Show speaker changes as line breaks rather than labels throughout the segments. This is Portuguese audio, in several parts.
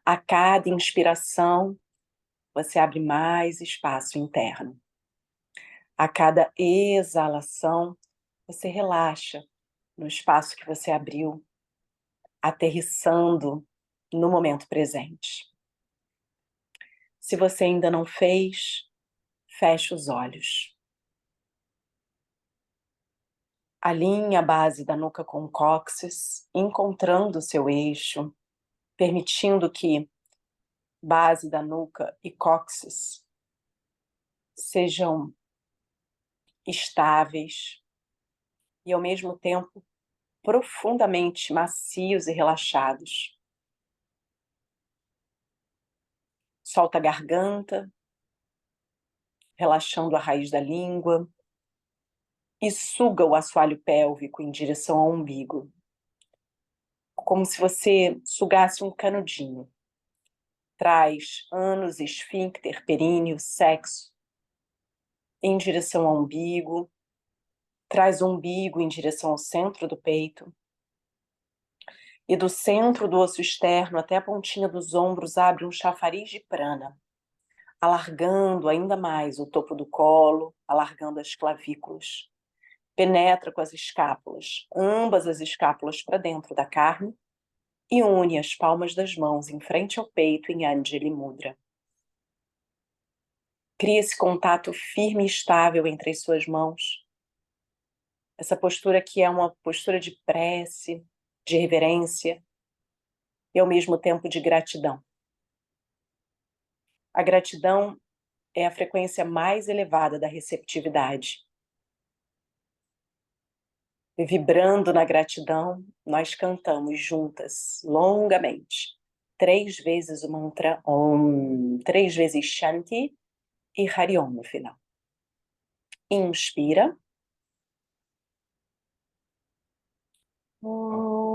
A cada inspiração, você abre mais espaço interno. A cada exalação, você relaxa no espaço que você abriu, aterrissando no momento presente. Se você ainda não fez, feche os olhos. Alinhe a base da nuca com o cóccix, encontrando o seu eixo, permitindo que base da nuca e cóccix sejam estáveis e, ao mesmo tempo, profundamente macios e relaxados. Solta a garganta, relaxando a raiz da língua, e suga o assoalho pélvico em direção ao umbigo, como se você sugasse um canudinho. Traz ânus, esfíncter, períneo, sexo em direção ao umbigo, traz o umbigo em direção ao centro do peito, e do centro do osso externo até a pontinha dos ombros abre um chafariz de prana, alargando ainda mais o topo do colo, alargando as clavículas. Penetra com as escápulas, ambas as escápulas para dentro da carne, e une as palmas das mãos em frente ao peito em Anjali Mudra. Cria esse contato firme e estável entre as suas mãos. Essa postura que é uma postura de prece, de reverência e ao mesmo tempo de gratidão. A gratidão é a frequência mais elevada da receptividade. E vibrando na gratidão, nós cantamos juntas, longamente, 3 vezes o mantra Om, 3 vezes Shanti e Hari Om no final. Inspira. Om.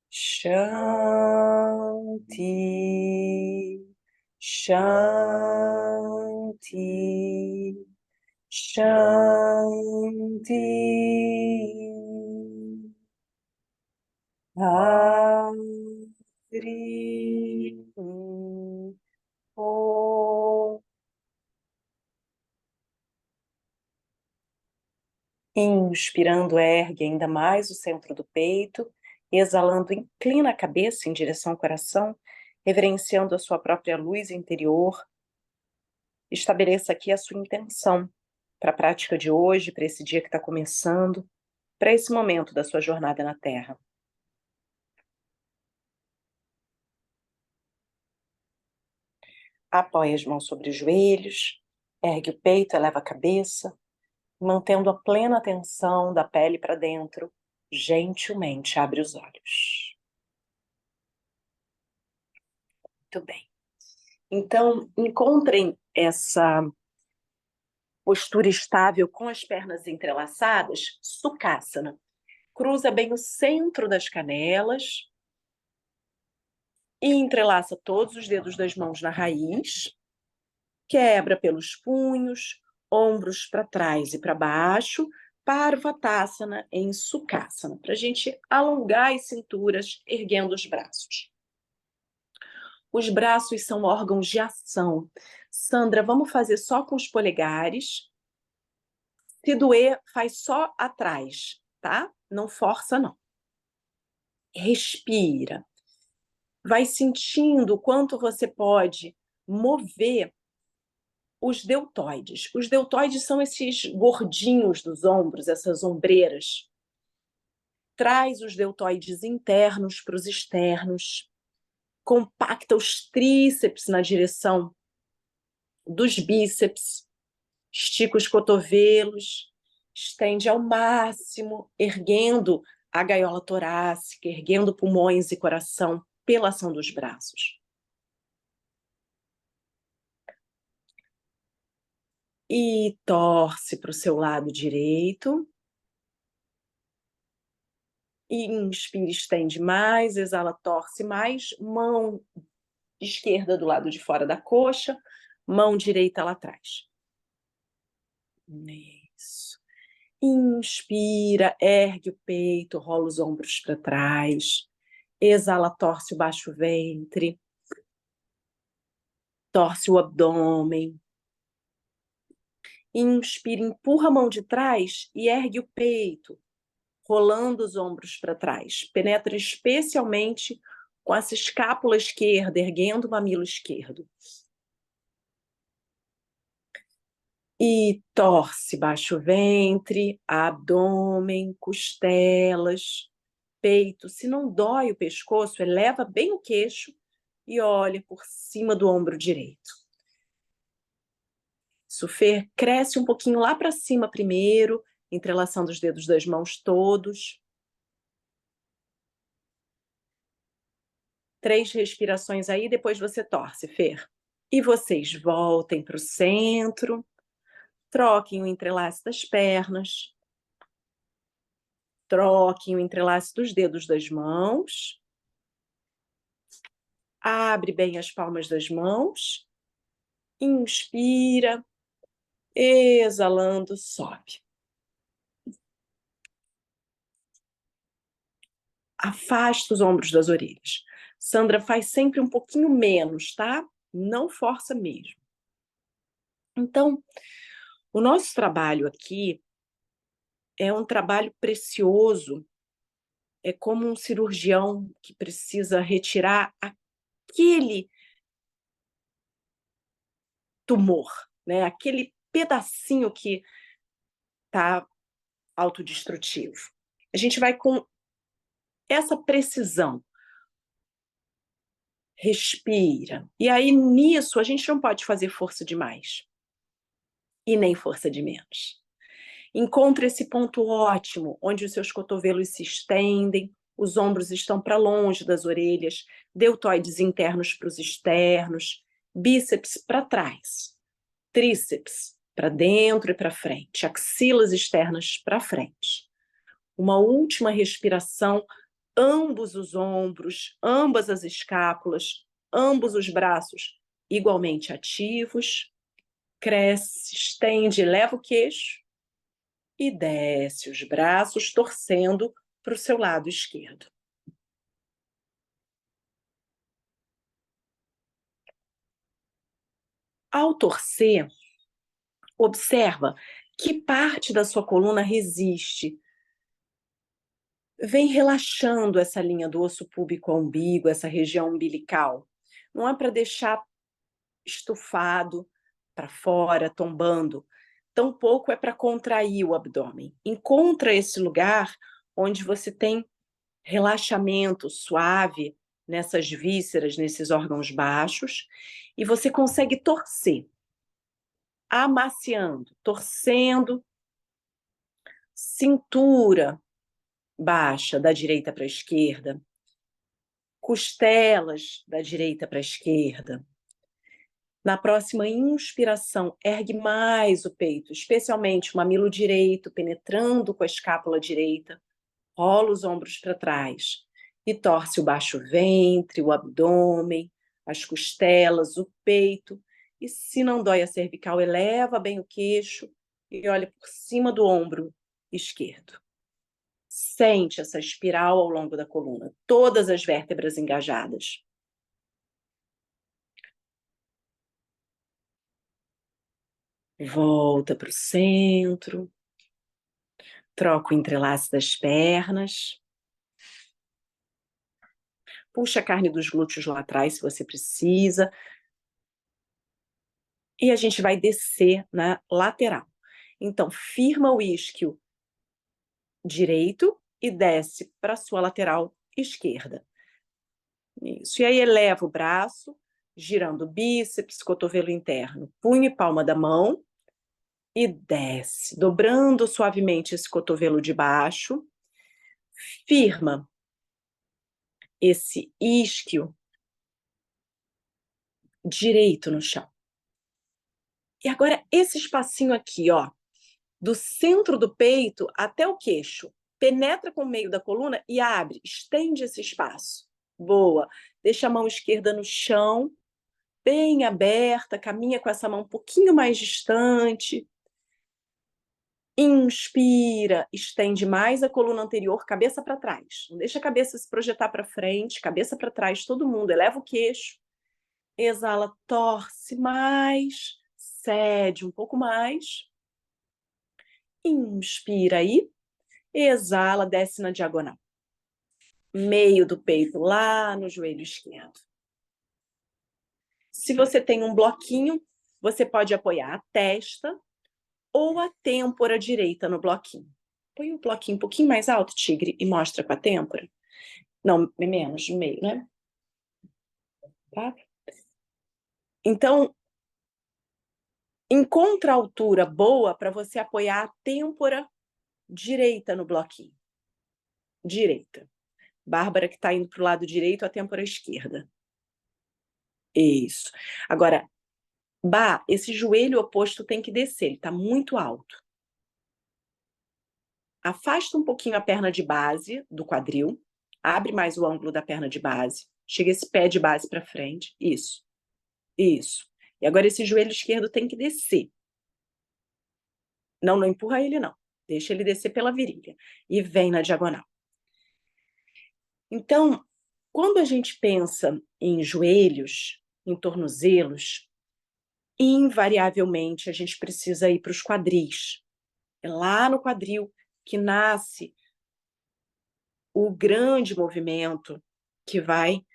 Shanti, Shanti, Shanti. Hari Om. Inspirando, ergue ainda mais o centro do peito. Exalando, inclina a cabeça em direção ao coração, reverenciando a sua própria luz interior. Estabeleça aqui a sua intenção para a prática de hoje, para esse dia que está começando, para esse momento da sua jornada na Terra. Apoie as mãos sobre os joelhos, ergue o peito, eleva a cabeça, mantendo a plena atenção da pele para dentro, gentilmente abre os olhos. Muito bem. Então, encontrem essa postura estável com as pernas entrelaçadas, Sukhasana. Cruza bem o centro das canelas e entrelaça todos os dedos das mãos na raiz. Quebra pelos punhos, ombros para trás e para baixo, Parvatasana em Sukhasana, para a gente alongar as cinturas, erguendo os braços. Os braços são órgãos de ação. Sandra, vamos fazer só com os polegares. Se doer, faz só atrás, tá? Não força, não. Respira. Vai sentindo o quanto você pode mover os deltoides. Os deltoides são esses gordinhos dos ombros, essas ombreiras. Traz os deltoides internos para os externos. Compacta os tríceps na direção dos bíceps. Estica os cotovelos, estende ao máximo, erguendo a gaiola torácica, erguendo pulmões e coração pela ação dos braços. E torce para o seu lado direito. Inspira, estende mais, exala, torce mais. Mão esquerda do lado de fora da coxa, mão direita lá atrás. Isso. Inspira, ergue o peito, rola os ombros para trás. Exala, torce o baixo ventre. Torce o abdômen. Inspira, empurra a mão de trás e ergue o peito, rolando os ombros para trás. Penetra especialmente com essa escápula esquerda, erguendo o mamilo esquerdo. E torce baixo ventre, abdômen, costelas, peito. Se não dói o pescoço, eleva bem o queixo e olha por cima do ombro direito. Fê, cresce um pouquinho lá para cima primeiro, entrelaçando os dedos das mãos todos. 3 respirações aí, depois você torce, Fer. E vocês voltem para o centro, troquem o entrelace das pernas, troquem o entrelace dos dedos das mãos, abre bem as palmas das mãos, inspira, exalando, sobe. Afasta os ombros das orelhas. Sandra, faz sempre um pouquinho menos, tá? Não força mesmo. Então, o nosso trabalho aqui é um trabalho precioso. É como um cirurgião que precisa retirar aquele tumor, né? Aquele pedacinho que está autodestrutivo. A gente vai com essa precisão. Respira. E aí, nisso, a gente não pode fazer força demais. E nem força de menos. Encontre esse ponto ótimo, onde os seus cotovelos se estendem, os ombros estão para longe das orelhas, deltoides internos para os externos, bíceps para trás, tríceps para dentro e para frente, axilas externas para frente. Uma última respiração, ambos os ombros, ambas as escápulas, ambos os braços igualmente ativos. Cresce, estende, leva o queixo e desce os braços, torcendo para o seu lado esquerdo. Ao torcer, observa que parte da sua coluna resiste. Vem relaxando essa linha do osso púbico ao umbigo, essa região umbilical. Não é para deixar estufado para fora, tombando. Tampouco é para contrair o abdômen. Encontra esse lugar onde você tem relaxamento suave nessas vísceras, nesses órgãos baixos, e você consegue torcer, amaciando, torcendo, cintura baixa da direita para a esquerda, costelas da direita para a esquerda. Na próxima inspiração, ergue mais o peito, especialmente o mamilo direito, penetrando com a escápula direita. Rola os ombros para trás e torce o baixo ventre, o abdômen, as costelas, o peito. E se não dói a cervical, eleva bem o queixo e olha por cima do ombro esquerdo. Sente essa espiral ao longo da coluna, todas as vértebras engajadas. Volta para o centro. Troca o entrelace das pernas. Puxa a carne dos glúteos lá atrás, se você precisa. E a gente vai descer na lateral. Então, firma o isquio direito e desce para a sua lateral esquerda. Isso. E aí eleva o braço, girando bíceps, cotovelo interno, punho e palma da mão. e desce, dobrando suavemente esse cotovelo de baixo. Firma esse isquio direito no chão. E agora esse espacinho aqui, ó, do centro do peito até o queixo, penetra com o meio da coluna e abre, estende esse espaço. Boa. Deixa a mão esquerda no chão, bem aberta, caminha com essa mão um pouquinho mais distante. Inspira, estende mais a coluna anterior, cabeça para trás. Não deixa a cabeça se projetar para frente, cabeça para trás, todo mundo. Eleva o queixo. Exala, torce mais, cede um pouco mais. Inspira aí. Exala, desce na diagonal. Meio do peito lá no joelho esquerdo. Se você tem um bloquinho, você pode apoiar a testa ou a têmpora direita no bloquinho. Põe o bloquinho um pouquinho mais alto, tigre, e mostra com a têmpora. Não, menos, no meio, né? Tá? Então, encontra a altura boa para você apoiar a têmpora direita no bloquinho. Direita. Bárbara que está indo para o lado direito, a têmpora esquerda. Isso. Agora, esse joelho oposto tem que descer, ele está muito alto. Afasta um pouquinho a perna de base do quadril, abre mais o ângulo da perna de base, chega esse pé de base para frente, isso, isso. E agora esse joelho esquerdo tem que descer. Não empurra ele não, deixa ele descer pela virilha e vem na diagonal. Então, quando a gente pensa em joelhos, em tornozelos, invariavelmente a gente precisa ir para os quadris. É lá no quadril que nasce o grande movimento que vai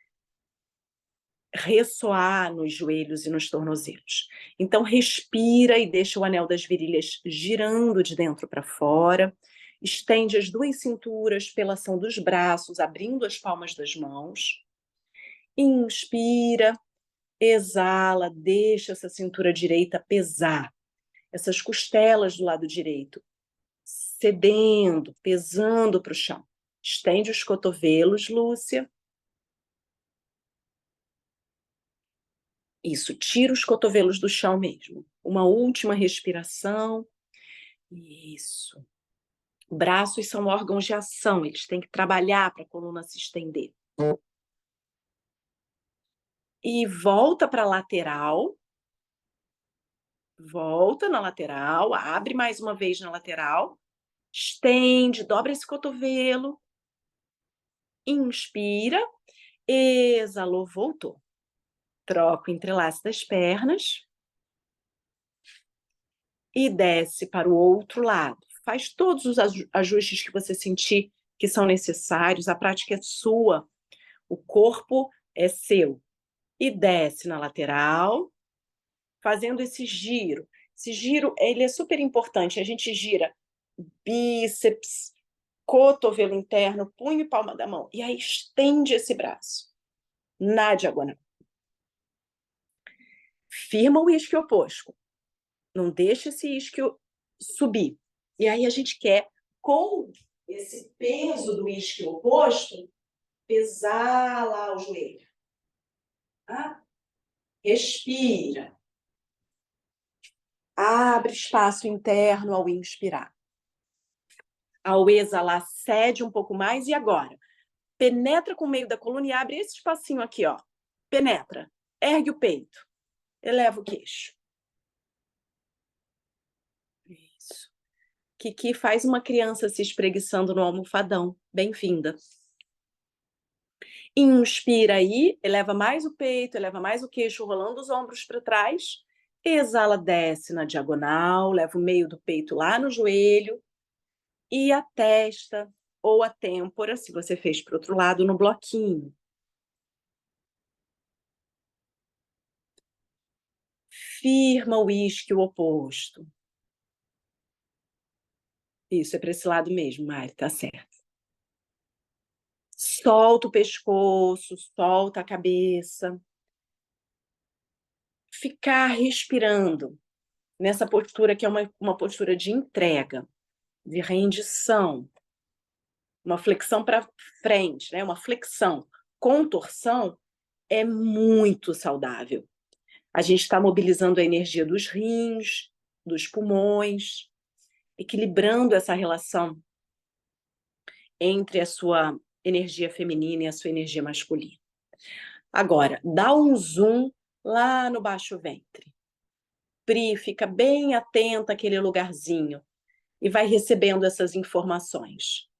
ressoar nos joelhos e nos tornozelos. Então, respira e deixa o anel das virilhas girando de dentro para fora. Estende as duas cinturas pela ação dos braços, abrindo as palmas das mãos. Inspira, exala, deixa essa cintura direita pesar. Essas costelas do lado direito cedendo, pesando para o chão. Estende os cotovelos, Lúcia. Isso, tira os cotovelos do chão mesmo. Uma última respiração. Isso. Braços são órgãos de ação, eles têm que trabalhar para a coluna se estender. E volta para a lateral. Volta na lateral, abre mais uma vez na lateral. Estende, dobra esse cotovelo. Inspira. Exalou, voltou. Troca o entrelace das pernas. E desce para o outro lado. Faz todos os ajustes que você sentir que são necessários. A prática é sua. O corpo é seu. E desce na lateral, fazendo esse giro. Esse giro, ele é super importante. A gente gira bíceps, cotovelo interno, punho e palma da mão. E aí estende esse braço na diagonal. Firma o isquio oposto. Não deixa esse isquio subir. E aí a gente quer, com esse peso do isquio oposto, pesar lá o joelho. Tá? Respira. Abre espaço interno ao inspirar. Ao exalar, cede um pouco mais. E agora? Penetra com o meio da coluna e abre esse espacinho aqui, ó. Penetra. Ergue o peito. Eleva o queixo. Isso. Kiki faz uma criança se espreguiçando no almofadão. Bem-vinda. Inspira aí, eleva mais o peito, eleva mais o queixo, rolando os ombros para trás. Exala, desce na diagonal, leva o meio do peito lá no joelho. E a testa ou a têmpora, se você fez para o outro lado, no bloquinho. Firma o isquio oposto. Isso, é para esse lado mesmo, Mari, tá certo. Solta o pescoço, solta a cabeça. Ficar respirando nessa postura que é uma postura de entrega, de rendição, uma flexão para frente, né? Uma flexão com torção é muito saudável. A gente está mobilizando a energia dos rins, dos pulmões, equilibrando essa relação entre a sua energia feminina e a sua energia masculina. Agora, dá um zoom lá no baixo ventre. Pri, fica bem atenta àquele lugarzinho e vai recebendo essas informações.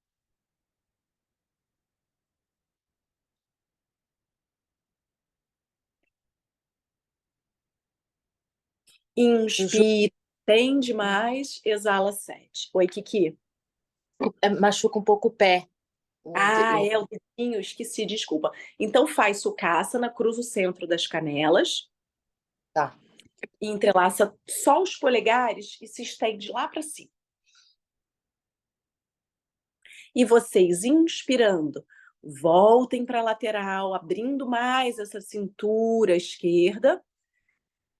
Inspira, tende mais, exala 7. Oi, Kiki.
Machuca um pouco o pé.
É o dedinho, esqueci, desculpa. Então faz Sukhasana, cruza o centro das canelas.
Tá.
E entrelaça só os polegares e se estende lá para cima. E vocês, inspirando, voltem para a lateral, abrindo mais essa cintura esquerda,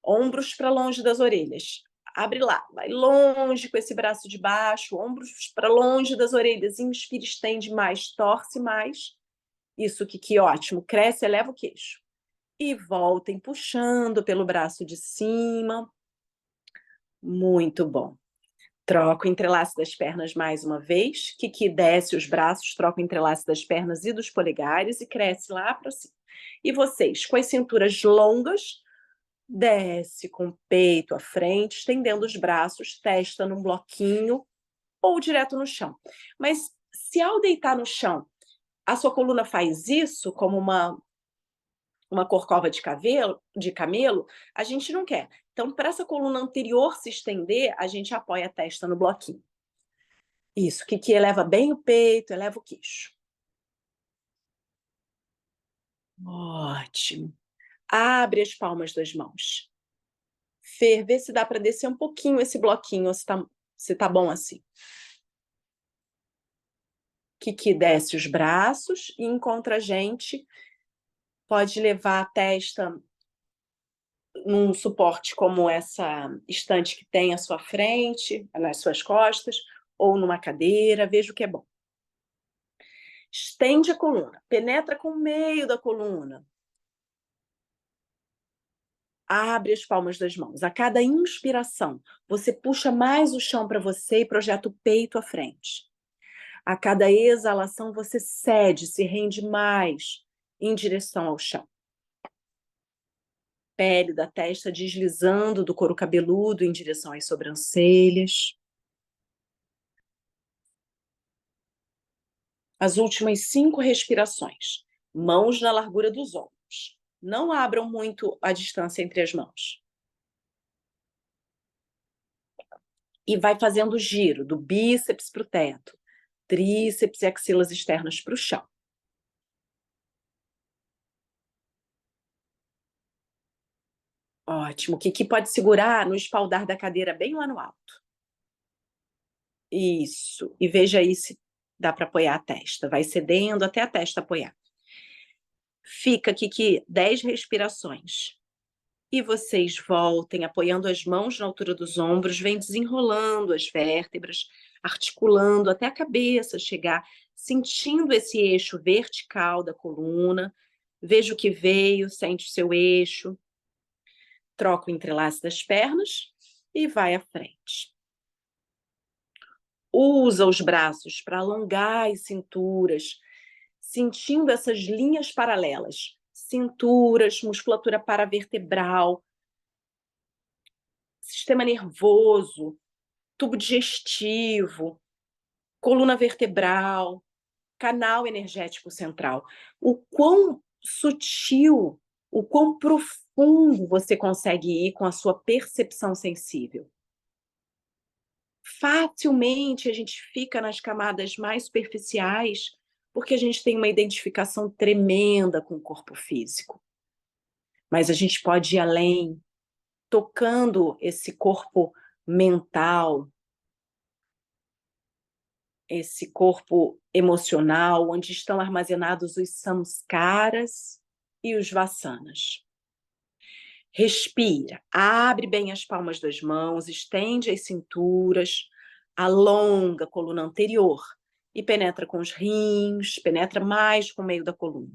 ombros para longe das orelhas. Abre lá, vai longe com esse braço de baixo, ombros para longe das orelhas. Inspira, estende mais, torce mais. Isso, que ótimo. Cresce, eleva o queixo. E voltem puxando pelo braço de cima. Muito bom. Troca o entrelace das pernas mais uma vez. Kiki desce os braços, troca o entrelace das pernas e dos polegares e cresce lá para cima. E vocês, com as cinturas longas, desce com o peito à frente, estendendo os braços, testa num bloquinho ou direto no chão. Mas se ao deitar no chão, a sua coluna faz isso como uma corcova de camelo, a gente não quer. Então, para essa coluna anterior se estender, a gente apoia a testa no bloquinho. Isso, que eleva bem o peito, eleva o queixo. Ótimo. Abre as palmas das mãos. Fer, vê se dá para descer um pouquinho esse bloquinho, ou se tá bom assim. Que desce os braços e encontra a gente. Pode levar a testa num suporte como essa estante que tem à sua frente, nas suas costas, ou numa cadeira, veja o que é bom. Estende a coluna, penetra com o meio da coluna. Abre as palmas das mãos. A cada inspiração, você puxa mais o chão para você e projeta o peito à frente. A cada exalação, você cede, se rende mais em direção ao chão. Pele da testa deslizando do couro cabeludo em direção às sobrancelhas. As últimas 5 respirações. Mãos na largura dos ombros. Não abram muito a distância entre as mãos. E vai fazendo o giro do bíceps para o teto. Tríceps e axilas externas para o chão. Ótimo. O que pode segurar no espaldar da cadeira bem lá no alto. Isso. E veja aí se dá para apoiar a testa. Vai cedendo até a testa apoiar. Fica aqui 10 respirações. E vocês voltem apoiando as mãos na altura dos ombros, vem desenrolando as vértebras, articulando até a cabeça chegar, sentindo esse eixo vertical da coluna. Veja o que veio, sente o seu eixo. Troca o entrelace das pernas e vai à frente. Usa os braços para alongar as cinturas, sentindo essas linhas paralelas. Cinturas, musculatura paravertebral, sistema nervoso, tubo digestivo, coluna vertebral, canal energético central. O quão sutil, o quão profundo você consegue ir com a sua percepção sensível. Facilmente a gente fica nas camadas mais superficiais porque a gente tem uma identificação tremenda com o corpo físico. Mas a gente pode ir além, tocando esse corpo mental, esse corpo emocional, onde estão armazenados os samskaras e os vasanas. Respira, abre bem as palmas das mãos, estende as cinturas, alonga a coluna anterior e penetra com os rins, penetra mais com o meio da coluna.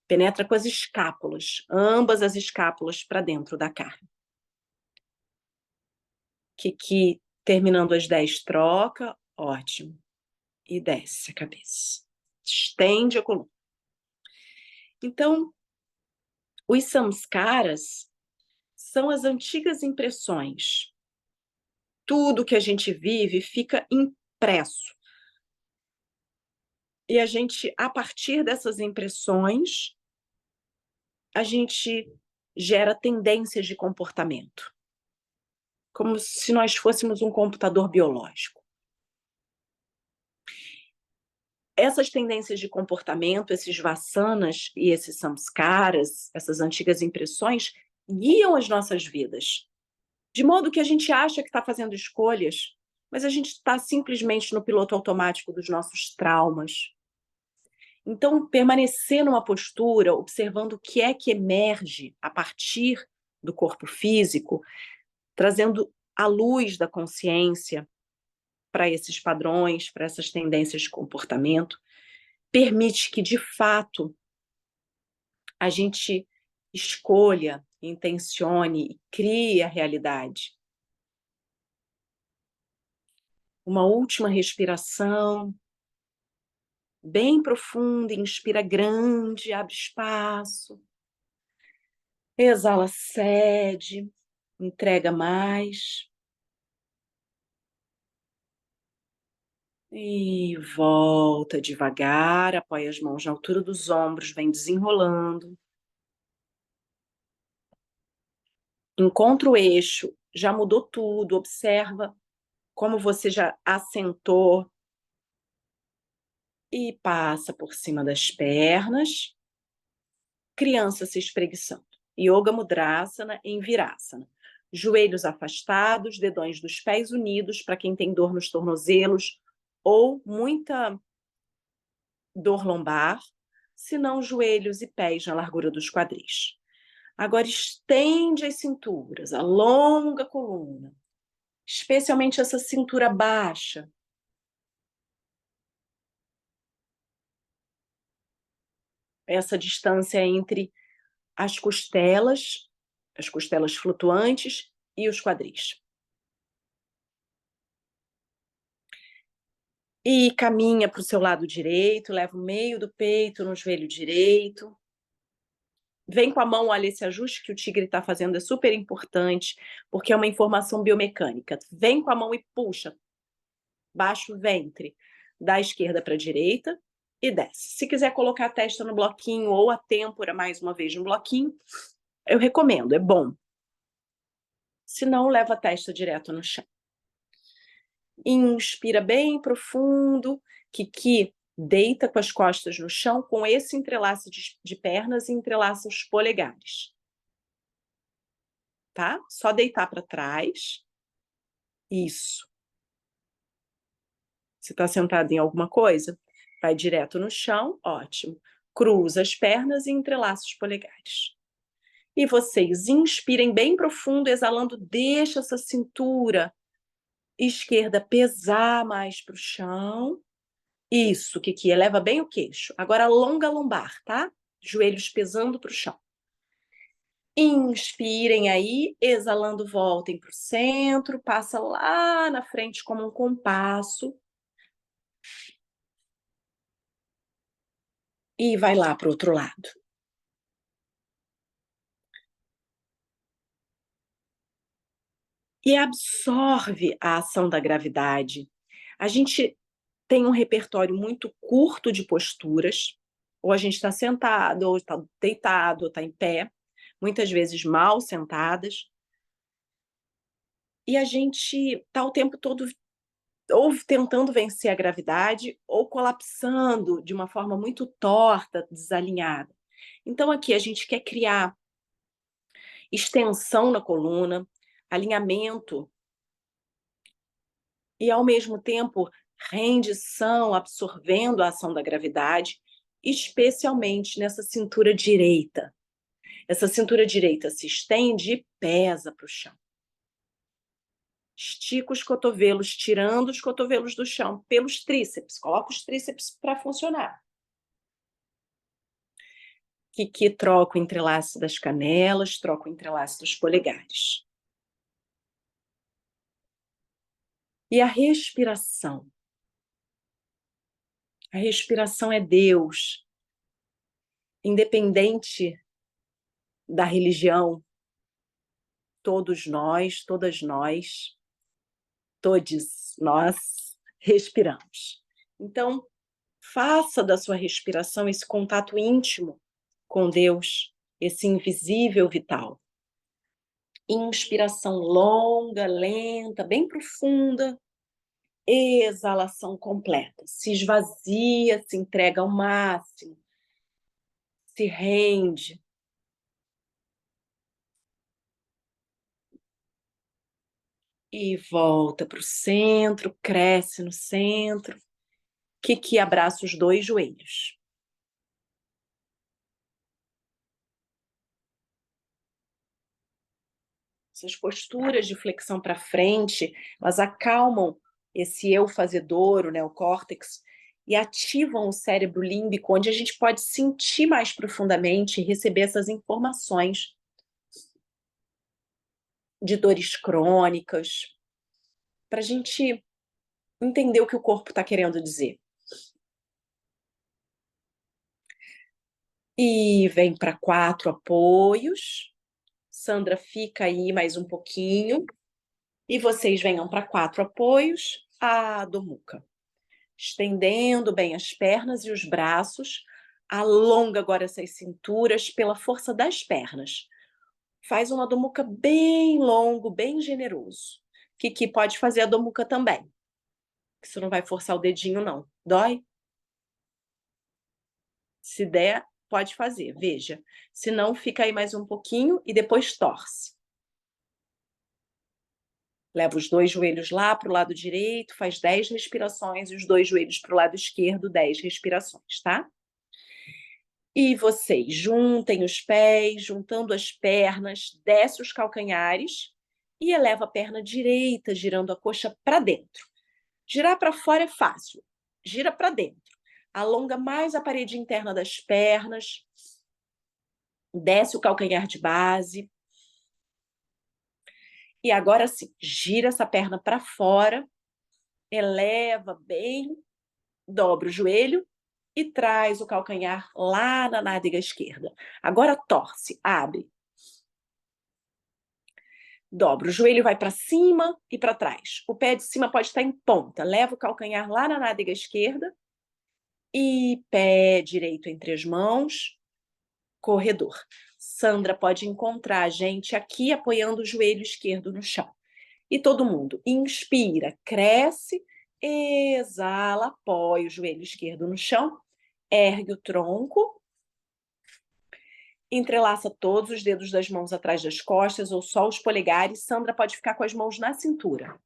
Penetra com as escápulas, ambas as escápulas para dentro da carne. Kiki, terminando as 10, troca, ótimo. E desce a cabeça. Estende a coluna. Então, os samskaras são as antigas impressões. Tudo que a gente vive fica impresso. E a gente, a partir dessas impressões, a gente gera tendências de comportamento. Como se nós fôssemos um computador biológico. Essas tendências de comportamento, esses vasanas e esses samskaras, essas antigas impressões, guiam as nossas vidas. De modo que a gente acha que está fazendo escolhas, mas a gente está simplesmente no piloto automático dos nossos traumas. Então, permanecer numa postura, observando o que é que emerge a partir do corpo físico, trazendo a luz da consciência para esses padrões, para essas tendências de comportamento, permite que, de fato, a gente escolha, intencione e crie a realidade. Uma última respiração, bem profunda, inspira grande, abre espaço. Exala, cede, entrega mais. E volta devagar, apoia as mãos na altura dos ombros, vem desenrolando. Encontra o eixo, já mudou tudo, observa como você já assentou e passa por cima das pernas. Criança se espreguiçando. Yoga Mudrasana em Virasana. Joelhos afastados, dedões dos pés unidos para quem tem dor nos tornozelos ou muita dor lombar, se não joelhos e pés na largura dos quadris. Agora estende as cinturas, alonga a coluna, especialmente essa cintura baixa. Essa distância entre as costelas flutuantes e os quadris. E caminha para o seu lado direito, leva o meio do peito no joelho direito. Vem com a mão, olha, esse ajuste que o tigre está fazendo é super importante, porque é uma informação biomecânica. Vem com a mão e puxa, baixa o ventre, da esquerda para a direita e desce. Se quiser colocar a testa no bloquinho ou a têmpora mais uma vez no bloquinho, eu recomendo, é bom. Se não, leva a testa direto no chão. Inspira bem profundo, Kiki deita com as costas no chão, com esse entrelaço de pernas e entrelaça os polegares. Tá? Só deitar para trás. Isso. Você está sentado em alguma coisa? Vai direto no chão, ótimo. Cruza as pernas e entrelaça os polegares. E vocês inspirem bem profundo, exalando, deixa essa cintura esquerda pesar mais para o chão. Isso, Kiki, eleva bem o queixo. Agora alonga a lombar, tá? Joelhos pesando para o chão. Inspirem aí, exalando, voltem para o centro, passa lá na frente como um compasso. E vai lá para o outro lado. E absorve a ação da gravidade. A gente tem um repertório muito curto de posturas, ou a gente está sentado, ou está deitado, ou está em pé, muitas vezes mal sentadas, e a gente está o tempo todo ou tentando vencer a gravidade, ou colapsando de uma forma muito torta, desalinhada. Então aqui a gente quer criar extensão na coluna, alinhamento, e ao mesmo tempo rendição, absorvendo a ação da gravidade, especialmente nessa cintura direita. Essa cintura direita se estende e pesa para o chão. Estica os cotovelos, tirando os cotovelos do chão pelos tríceps. Coloca os tríceps para funcionar. Kiki troca o entrelaço das canelas, troca o entrelaço dos polegares. E a respiração. A respiração é Deus. Independente da religião, todos nós, todas nós, todos nós respiramos. Então, faça da sua respiração esse contato íntimo com Deus, esse invisível vital. Inspiração longa, lenta, bem profunda. Exalação completa. Se esvazia, se entrega ao máximo. Se rende. E volta para o centro, cresce no centro. Kiki abraça os dois joelhos. Essas posturas de flexão para frente, elas acalmam esse eu fazedor, o neocórtex, e ativam o cérebro límbico, onde a gente pode sentir mais profundamente e receber essas informações de dores crônicas, para a gente entender o que o corpo está querendo dizer. E vem para 4 apoios. Sandra fica aí mais um pouquinho. E vocês venham para 4 apoios. A Adho Mukha. Estendendo bem as pernas e os braços. Alonga agora essas cinturas pela força das pernas. Faz um Adho Mukha bem longo, bem generoso. Kiki pode fazer Adho Mukha também. Isso não vai forçar o dedinho, não. Dói? Se der, pode fazer, veja. Se não, fica aí mais um pouquinho e depois torce. Leva os dois joelhos lá para o lado direito, faz 10 respirações e os dois joelhos para o lado esquerdo, 10 respirações, tá? E vocês juntem os pés, juntando as pernas, desce os calcanhares e eleva a perna direita, girando a coxa para dentro. Girar para fora é fácil, gira para dentro. Alonga mais a parede interna das pernas, desce o calcanhar de base. E agora sim, gira essa perna para fora, eleva bem, dobra o joelho e traz o calcanhar lá na nádega esquerda. Agora torce, abre. Dobra o joelho, vai para cima e para trás. O pé de cima pode estar em ponta. Leva o calcanhar lá na nádega esquerda e pé direito entre as mãos, corredor. Sandra pode encontrar a gente aqui apoiando o joelho esquerdo no chão. E todo mundo inspira, cresce, exala, apoia o joelho esquerdo no chão, ergue o tronco, entrelaça todos os dedos das mãos atrás das costas ou só os polegares. Sandra pode ficar com as mãos na cintura.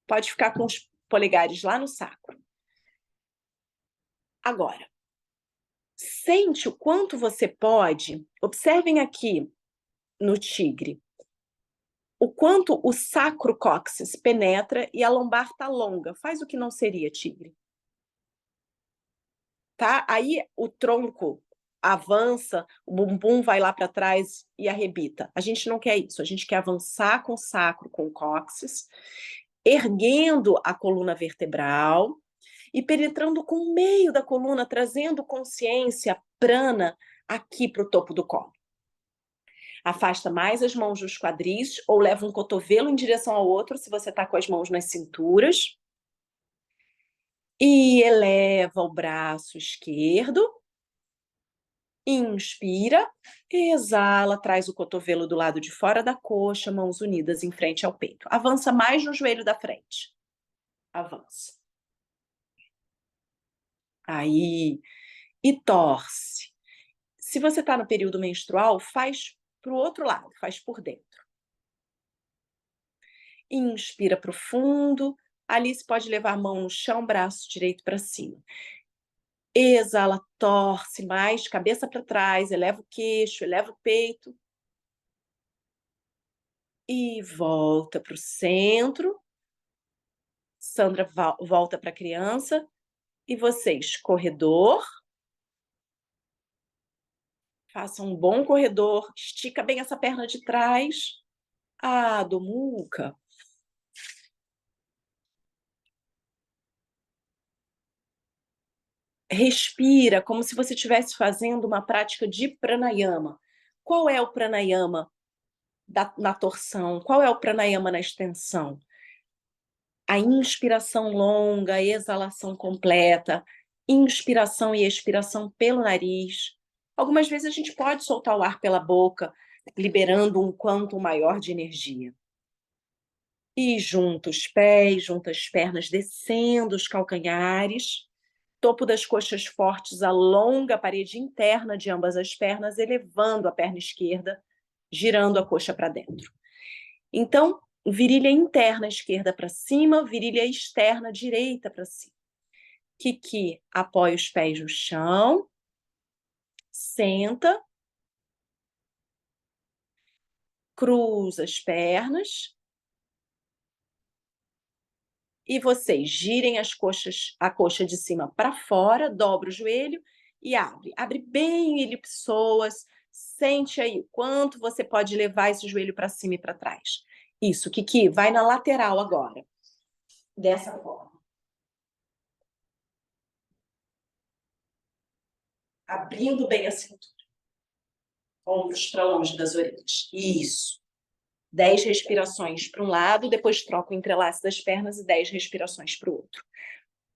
Pode ficar com os polegares lá no sacro. Agora, sente o quanto você pode. Observem aqui no tigre. O quanto o sacro-cóccix penetra e a lombar está longa. Faz o que não seria tigre. Tá? Aí o tronco avança, o bumbum vai lá para trás e arrebita. A gente não quer isso. A gente quer avançar com o sacro, com o cóccix, erguendo a coluna vertebral e penetrando com o meio da coluna, trazendo consciência prana aqui para o topo do colo. Afasta mais as mãos dos quadris ou leva um cotovelo em direção ao outro, se você está com as mãos nas cinturas. E eleva o braço esquerdo. Inspira. Exala, traz o cotovelo do lado de fora da coxa, mãos unidas em frente ao peito. Avança mais no joelho da frente. Avança. Aí. E torce. Se você está no período menstrual, faz para o outro lado, faz por dentro. Inspira profundo. Alice pode levar a mão no chão, braço direito para cima. Exala, torce mais, cabeça para trás, eleva o queixo, eleva o peito. E volta para o centro. Sandra volta para a criança. E vocês, corredor. Faça um bom corredor. Estica bem essa perna de trás. Ah, Domuca. Respira como se você estivesse fazendo uma prática de pranayama. Qual é o pranayama na torção? Qual é o pranayama na extensão? A inspiração longa, a exalação completa, inspiração e expiração pelo nariz. Algumas vezes a gente pode soltar o ar pela boca, liberando um quanto maior de energia. E junta os pés, junta as pernas, descendo os calcanhares. Topo das coxas fortes, alonga a parede interna de ambas as pernas, elevando a perna esquerda, girando a coxa para dentro. Então, virilha interna esquerda para cima, virilha externa direita para cima. Kiki, apoia os pés no chão, senta, cruza as pernas, e vocês girem as coxas, a coxa de cima para fora, dobra o joelho e abre. Abre bem elipsoas, sente aí o quanto você pode levar esse joelho para cima e para trás. Isso, Kiki, vai na lateral agora. Dessa forma. Abrindo bem a cintura. Ombros para longe das orelhas. Isso. 10 respirações para um lado, depois troca o entrelace das pernas e 10 respirações para o outro.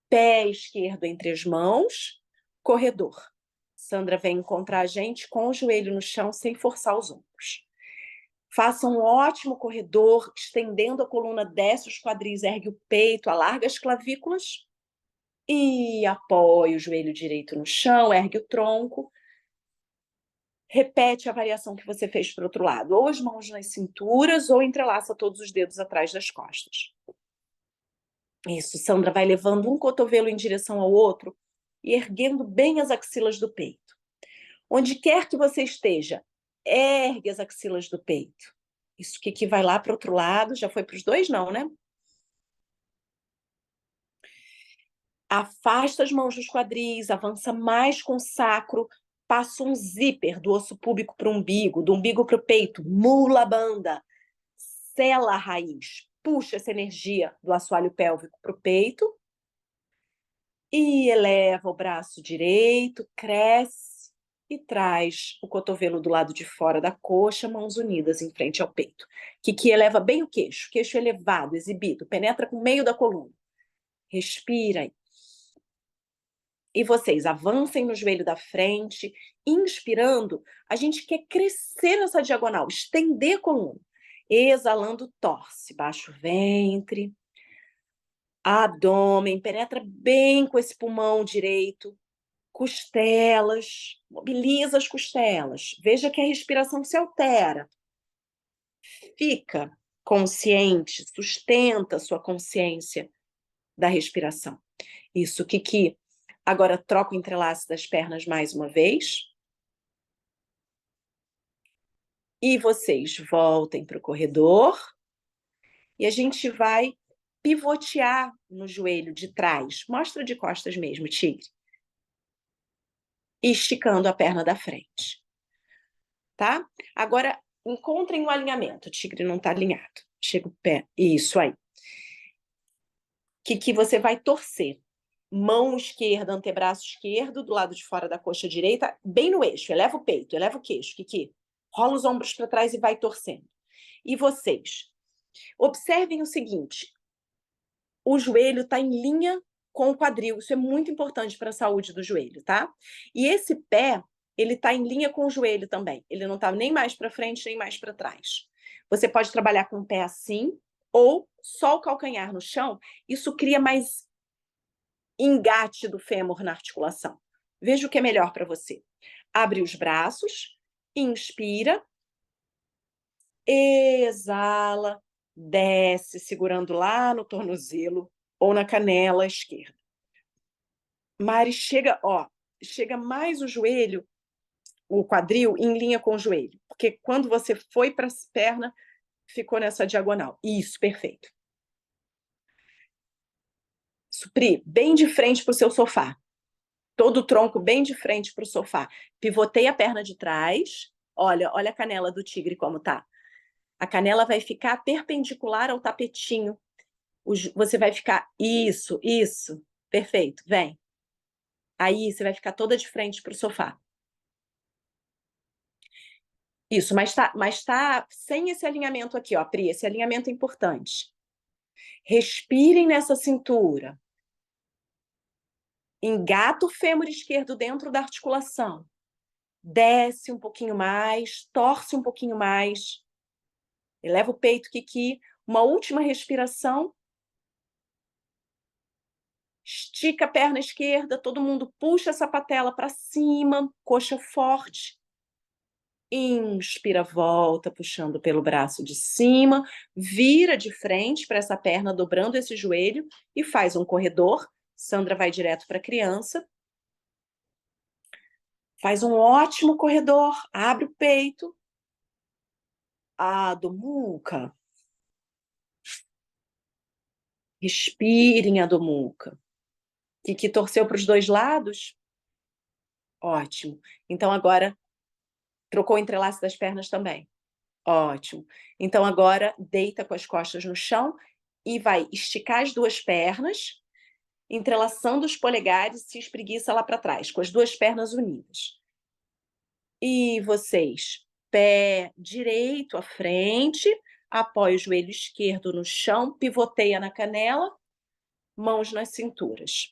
Pé esquerdo entre as mãos, corredor. Sandra vem encontrar a gente com o joelho no chão, sem forçar os ombros. Faça um ótimo corredor, estendendo a coluna, desce os quadris, ergue o peito, alarga as clavículas e apoia o joelho direito no chão, ergue o tronco. Repete a variação que você fez para o outro lado, ou as mãos nas cinturas, ou entrelaça todos os dedos atrás das costas. Isso, Sandra vai levando um cotovelo em direção ao outro e erguendo bem as axilas do peito. Onde quer que você esteja, ergue as axilas do peito. Isso que vai lá para o outro lado, já foi para os dois, não, né? Afasta as mãos dos quadris, avança mais com o sacro, passa um zíper do osso púbico para o umbigo, do umbigo para o peito, mula banda, sela a raiz, puxa essa energia do assoalho pélvico para o peito e eleva o braço direito, cresce e traz o cotovelo do lado de fora da coxa, mãos unidas em frente ao peito. Que eleva bem o queixo elevado, exibido, penetra com o meio da coluna. Respira aí. E vocês avancem no joelho da frente, inspirando, a gente quer crescer essa diagonal, estender a coluna. Exalando, torce, baixa o ventre, abdômen, penetra bem com esse pulmão direito, costelas, mobiliza as costelas. Veja que a respiração se altera. Fica consciente, sustenta a sua consciência da respiração. Isso, Kiki. Agora troca o entrelace das pernas mais uma vez. E vocês voltem para o corredor. E a gente vai pivotear no joelho de trás. Mostra de costas mesmo, tigre. Esticando a perna da frente. Tá? Agora, encontrem o alinhamento. O tigre não está alinhado. Chega o pé. Isso aí. Que você vai torcer. Mão esquerda, antebraço esquerdo, do lado de fora da coxa direita, bem no eixo. Eleva o peito, eleva o queixo. Kiki. Rola os ombros para trás e vai torcendo. E vocês? Observem o seguinte. O joelho está em linha com o quadril. Isso é muito importante para a saúde do joelho, tá? E esse pé, ele está em linha com o joelho também. Ele não está nem mais para frente, nem mais para trás. Você pode trabalhar com o pé assim, ou só o calcanhar no chão. Isso cria mais engate do fêmur na articulação. Veja o que é melhor para você. Abre os braços, inspira, exala, desce, segurando lá no tornozelo ou na canela esquerda. Mari, chega, ó, chega mais o joelho, o quadril, em linha com o joelho. Porque quando você foi para a perna, ficou nessa diagonal. Isso, perfeito. Supri, bem de frente para o seu sofá. Todo o tronco bem de frente para o sofá. Pivotei a perna de trás. Olha a canela do tigre como tá. A canela vai ficar perpendicular ao tapetinho. Você vai ficar... Isso. Perfeito, vem. Aí você vai ficar toda de frente para o sofá. Isso, mas tá sem esse alinhamento aqui, ó, Pri. Esse alinhamento é importante. Respirem nessa cintura. Engata o fêmur esquerdo dentro da articulação. Desce um pouquinho mais, torce um pouquinho mais. Eleva o peito, Kiki. Uma última respiração. Estica a perna esquerda, todo mundo puxa essa patela para cima, coxa forte. Inspira, volta, puxando pelo braço de cima, vira de frente para essa perna, dobrando esse joelho e faz um corredor. Sandra vai direto para a criança. Faz um ótimo corredor, abre o peito. Adho Mukha. Respire em Adho Mukha. Que torceu para os dois lados? Ótimo. Então agora trocou o entrelace das pernas também. Ótimo. Então agora deita com as costas no chão e vai esticar as duas pernas, entrelaçando os polegares e se espreguiça lá para trás, com as duas pernas unidas. E vocês, pé direito à frente, apoia o joelho esquerdo no chão, pivoteia na canela, mãos nas cinturas.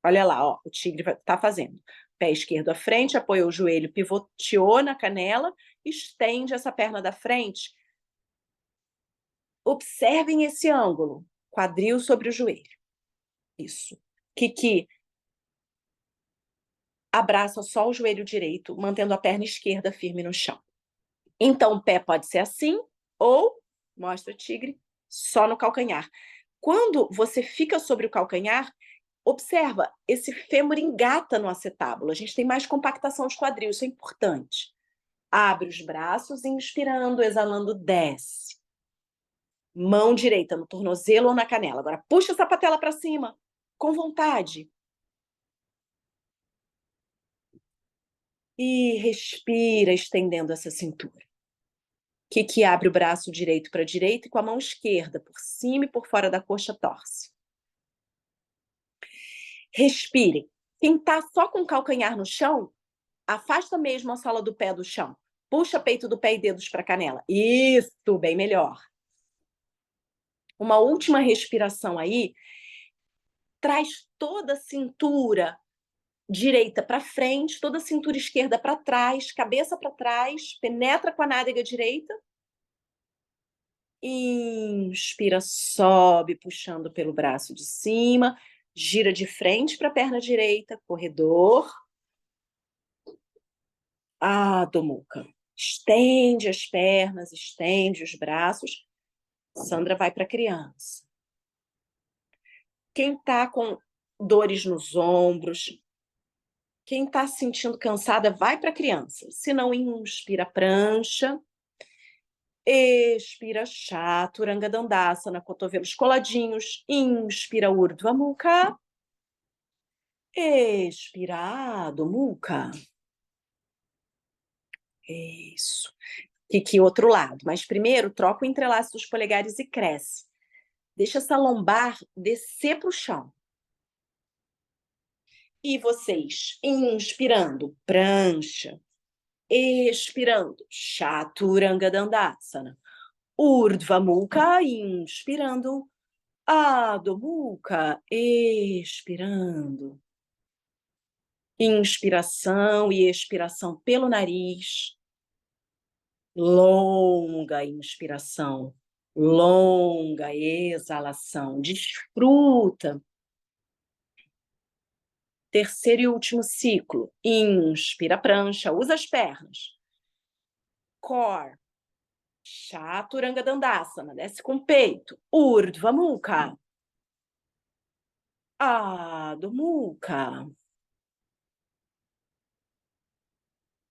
Olha lá, ó, o tigre está fazendo. Pé esquerdo à frente, apoia o joelho, pivoteou na canela, estende essa perna da frente. Observem esse ângulo, quadril sobre o joelho. Isso. Kiki, abraça só o joelho direito, mantendo a perna esquerda firme no chão. Então, o pé pode ser assim, ou, mostra o tigre, só no calcanhar. Quando você fica sobre o calcanhar, observa, esse fêmur engata no acetábulo. A gente tem mais compactação de quadril, isso é importante. Abre os braços, inspirando, exalando, desce. Mão direita no tornozelo ou na canela. Agora puxa essa patela para cima, com vontade. E respira, estendendo essa cintura. Que abre o braço direito para a direita e com a mão esquerda por cima e por fora da coxa torce. Respire. Quem está só com o calcanhar no chão, afasta mesmo a sola do pé do chão. Puxa peito do pé e dedos para a canela. Isso, bem melhor. Uma última respiração aí. Traz toda a cintura direita para frente, toda a cintura esquerda para trás, cabeça para trás, penetra com a nádega direita. Inspira, sobe, puxando pelo braço de cima, gira de frente para a perna direita, corredor. Adho Mukha. Estende as pernas, estende os braços. Sandra vai para a criança. Quem está com dores nos ombros, quem está se sentindo cansada, vai para a criança. Se não, inspira prancha. Expira Chaturanga Dandasana, cotovelos coladinhos. Inspira Urdhva Mukha. Expira Adho Mukha. Isso. Que outro lado. Mas primeiro, troca o entrelace dos polegares e cresce. Deixa essa lombar descer para o chão. E vocês, inspirando, prancha. Expirando, Chaturanga Dandasana. Urdhva Mukha, inspirando. Adho Mukha, expirando. Inspiração e expiração pelo nariz. Longa inspiração, longa exalação. Desfruta. Terceiro e último ciclo. Inspira prancha, usa as pernas. Core. Chaturanga Dandasana, desce com o peito. Urdhva Mukha. Adho Mukha.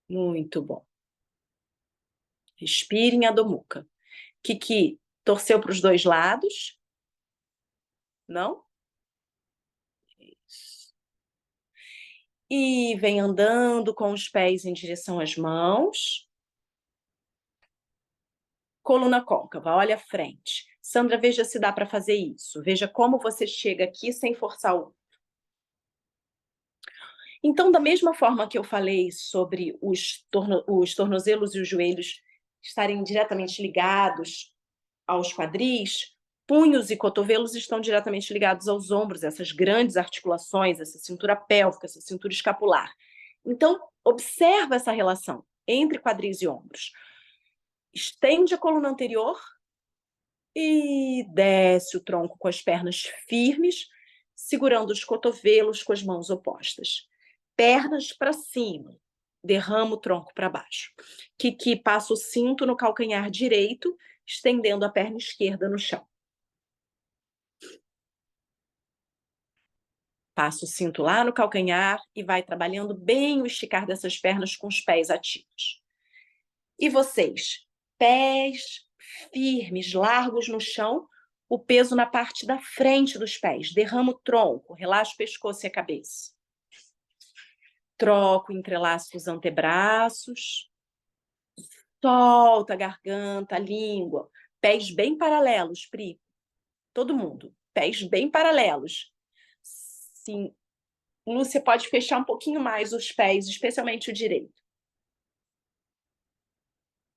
Muito bom. Respire em Adho Mukha. Kiki, torceu para os dois lados? Não? Isso. E vem andando com os pés em direção às mãos. Coluna côncava, olha à frente. Sandra, veja se dá para fazer isso. Veja como você chega aqui sem forçar o. Então, da mesma forma que eu falei sobre os tornozelos e os joelhos estarem diretamente ligados aos quadris, punhos e cotovelos estão diretamente ligados aos ombros, essas grandes articulações, essa cintura pélvica, essa cintura escapular. Então, observa essa relação entre quadris e ombros. Estende a coluna anterior e desce o tronco com as pernas firmes, segurando os cotovelos com as mãos opostas. Pernas para cima, derrama o tronco para baixo. Kiki passa o cinto no calcanhar direito, estendendo a perna esquerda no chão. Passa o cinto lá no calcanhar e vai trabalhando bem o esticar dessas pernas com os pés ativos. E vocês? Pés firmes, largos no chão, o peso na parte da frente dos pés. Derrama o tronco, relaxa o pescoço e a cabeça. Troca o entrelaço dos antebraços. Solta a garganta, a língua. Pés bem paralelos, Pri. Todo mundo. Pés bem paralelos. Sim. Lúcia, pode fechar um pouquinho mais os pés, especialmente o direito.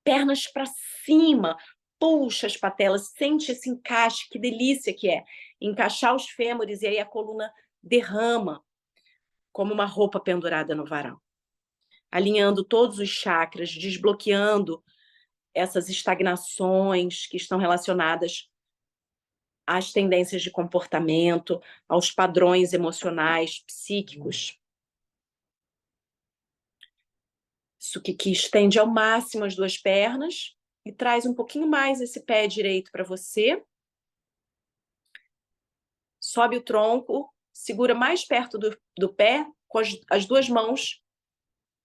Pernas para cima. Puxa as patelas, sente esse encaixe, que delícia que é. Encaixar os fêmures e aí a coluna derrama, como uma roupa pendurada no varal. Alinhando todos os chakras, desbloqueando essas estagnações que estão relacionadas às tendências de comportamento, aos padrões emocionais, psíquicos. Isso que estende ao máximo as duas pernas e traz um pouquinho mais esse pé direito para você. Sobe o tronco, segura mais perto do pé com as duas mãos.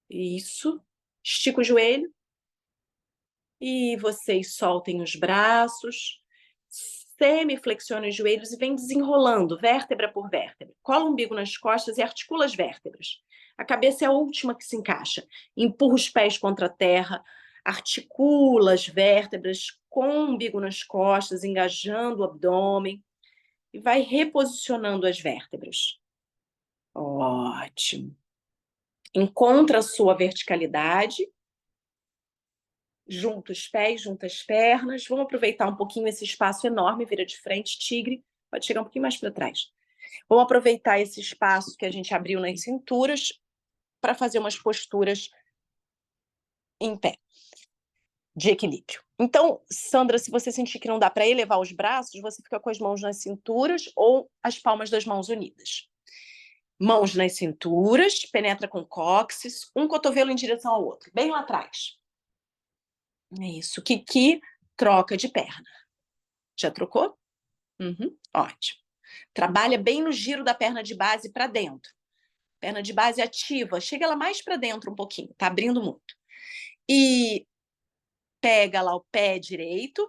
Isso. Estica o joelho. E vocês soltem os braços, semiflexiona os joelhos e vem desenrolando, vértebra por vértebra. Cola o umbigo nas costas e articula as vértebras. A cabeça é a última que se encaixa. Empurra os pés contra a terra, articula as vértebras com o umbigo nas costas, engajando o abdômen e vai reposicionando as vértebras. Ótimo. Encontra a sua verticalidade. Junta os pés, junta as pernas. Vamos aproveitar um pouquinho esse espaço enorme, vira de frente, tigre. Pode chegar um pouquinho mais para trás. Vamos aproveitar esse espaço que a gente abriu nas cinturas para fazer umas posturas em pé, de equilíbrio. Então, Sandra, se você sentir que não dá para elevar os braços, você fica com as mãos nas cinturas ou as palmas das mãos unidas. Mãos nas cinturas, penetra com o cóccix, um cotovelo em direção ao outro, bem lá atrás. É isso. Kiki, troca de perna. Já trocou? Uhum, ótimo. Trabalha bem no giro da perna de base para dentro. Perna de base ativa. Chega ela mais para dentro um pouquinho. Tá abrindo muito. E pega lá o pé direito.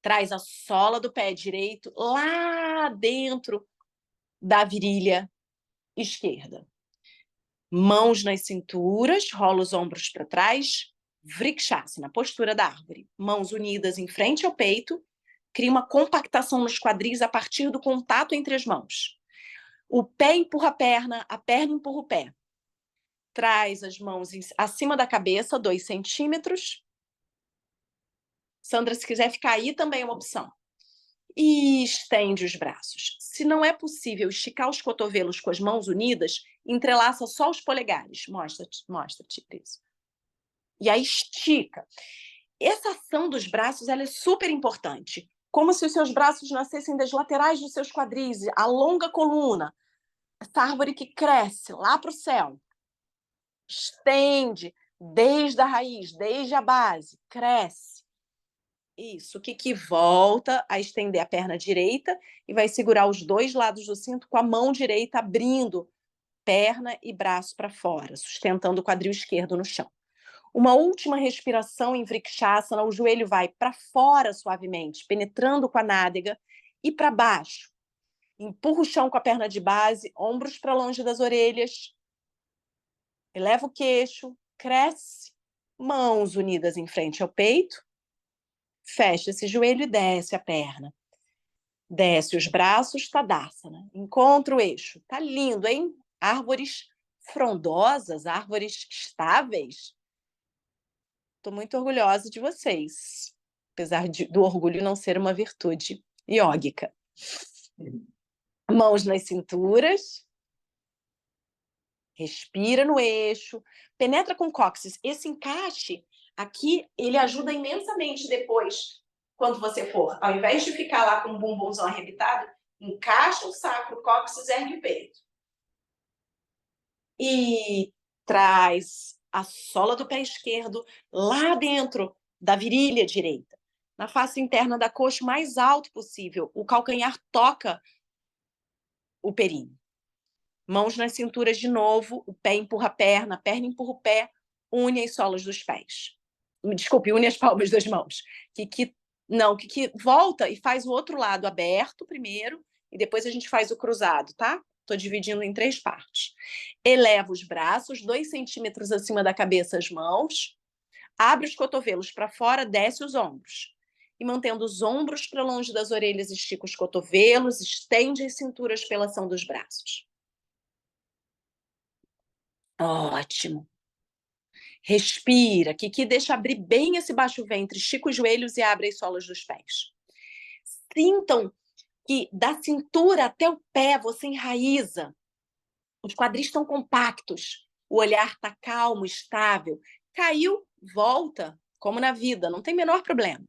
Traz a sola do pé direito lá dentro da virilha esquerda. Mãos nas cinturas, rola os ombros para trás. Vrikshasana, postura da árvore. Mãos unidas em frente ao peito. Cria uma compactação nos quadris a partir do contato entre as mãos. O pé empurra a perna empurra o pé. Traz as mãos acima da cabeça, 2 centímetros. Sandra, se quiser ficar aí, também é uma opção. E estende os braços. Se não é possível esticar os cotovelos com as mãos unidas, entrelaça só os polegares. Mostra-te isso. E aí estica. Essa ação dos braços, ela é super importante. Como se os seus braços nascessem das laterais dos seus quadris, alonga a coluna. Essa árvore que cresce lá para o céu. Estende desde a raiz, desde a base, cresce. Isso, que volta a estender a perna direita e vai segurar os dois lados do cinto com a mão direita abrindo perna e braço para fora, sustentando o quadril esquerdo no chão. Uma última respiração em Vrikshasana, o joelho vai para fora suavemente, penetrando com a nádega e para baixo. Empurra o chão com a perna de base, ombros para longe das orelhas. Eleva o queixo, cresce, mãos unidas em frente ao peito. Fecha esse joelho e desce a perna. Desce os braços, Tadasana. Encontra o eixo. Tá lindo, hein? Árvores frondosas, árvores estáveis. Estou muito orgulhosa de vocês, apesar do orgulho não ser uma virtude iógica. Mãos nas cinturas. Respira no eixo. Penetra com o cóccix. Esse encaixe aqui, ele ajuda imensamente depois, quando você for, ao invés de ficar lá com o bumbumzão arrebitado, encaixa o sacro, o cóccix, ergue o peito. E traz a sola do pé esquerdo lá dentro da virilha direita, na face interna da coxa o mais alto possível. O calcanhar toca o períneo. Mãos nas cinturas de novo, o pé empurra a perna empurra o pé, une as solas dos pés. Desculpe, une as palmas das mãos. Que volta e faz o outro lado aberto primeiro, e depois a gente faz o cruzado, tá? Estou dividindo em 3 partes. Eleva os braços, 2 centímetros acima da cabeça, as mãos. Abre os cotovelos para fora, desce os ombros. E mantendo os ombros para longe das orelhas, estica os cotovelos, estende as cinturas pela ação dos braços. Ótimo. Respira, que deixa abrir bem esse baixo ventre, estica os joelhos e abre as solas dos pés. Sintam que da cintura até o pé você enraiza. Os quadris estão compactos, o olhar está calmo, estável. Caiu, volta, como na vida, não tem menor problema.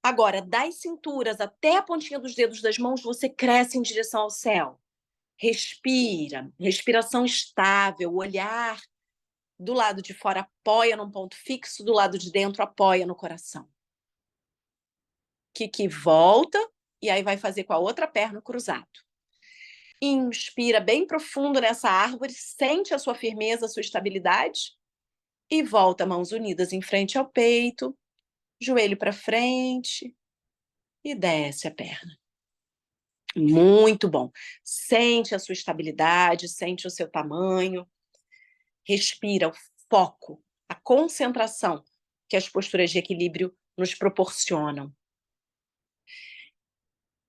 Agora, das cinturas até a pontinha dos dedos das mãos, você cresce em direção ao céu. Respira, respiração estável, o olhar do lado de fora apoia num ponto fixo, do lado de dentro apoia no coração. Que volta, e aí vai fazer com a outra perna cruzado. Inspira bem profundo nessa árvore, sente a sua firmeza, a sua estabilidade, e volta, mãos unidas em frente ao peito, joelho para frente, e desce a perna. Muito bom. Sente a sua estabilidade, sente o seu tamanho. Respira o foco, a concentração que as posturas de equilíbrio nos proporcionam.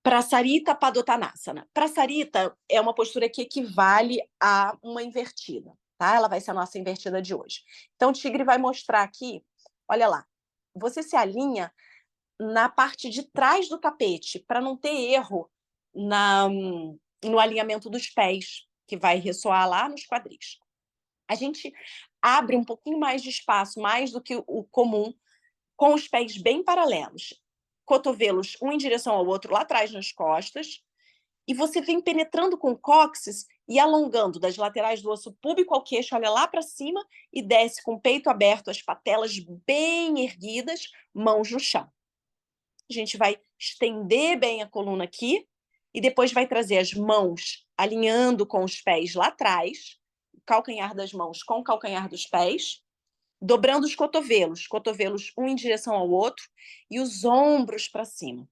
Prasarita Padottanasana. Prasarita é uma postura que equivale a uma invertida, tá? Ela vai ser a nossa invertida de hoje. Então, o tigre vai mostrar aqui, olha lá, você se alinha na parte de trás do tapete, para não ter erro no alinhamento dos pés, que vai ressoar lá nos quadris. A gente abre um pouquinho mais de espaço, mais do que o comum, com os pés bem paralelos. Cotovelos um em direção ao outro lá atrás nas costas, e você vem penetrando com o cóccix e alongando das laterais do osso púbico ao queixo, olha lá para cima, e desce com o peito aberto, as patelas bem erguidas, mãos no chão. A gente vai estender bem a coluna aqui, e depois vai trazer as mãos alinhando com os pés lá atrás, o calcanhar das mãos com o calcanhar dos pés, dobrando os cotovelos um em direção ao outro e os ombros para cima.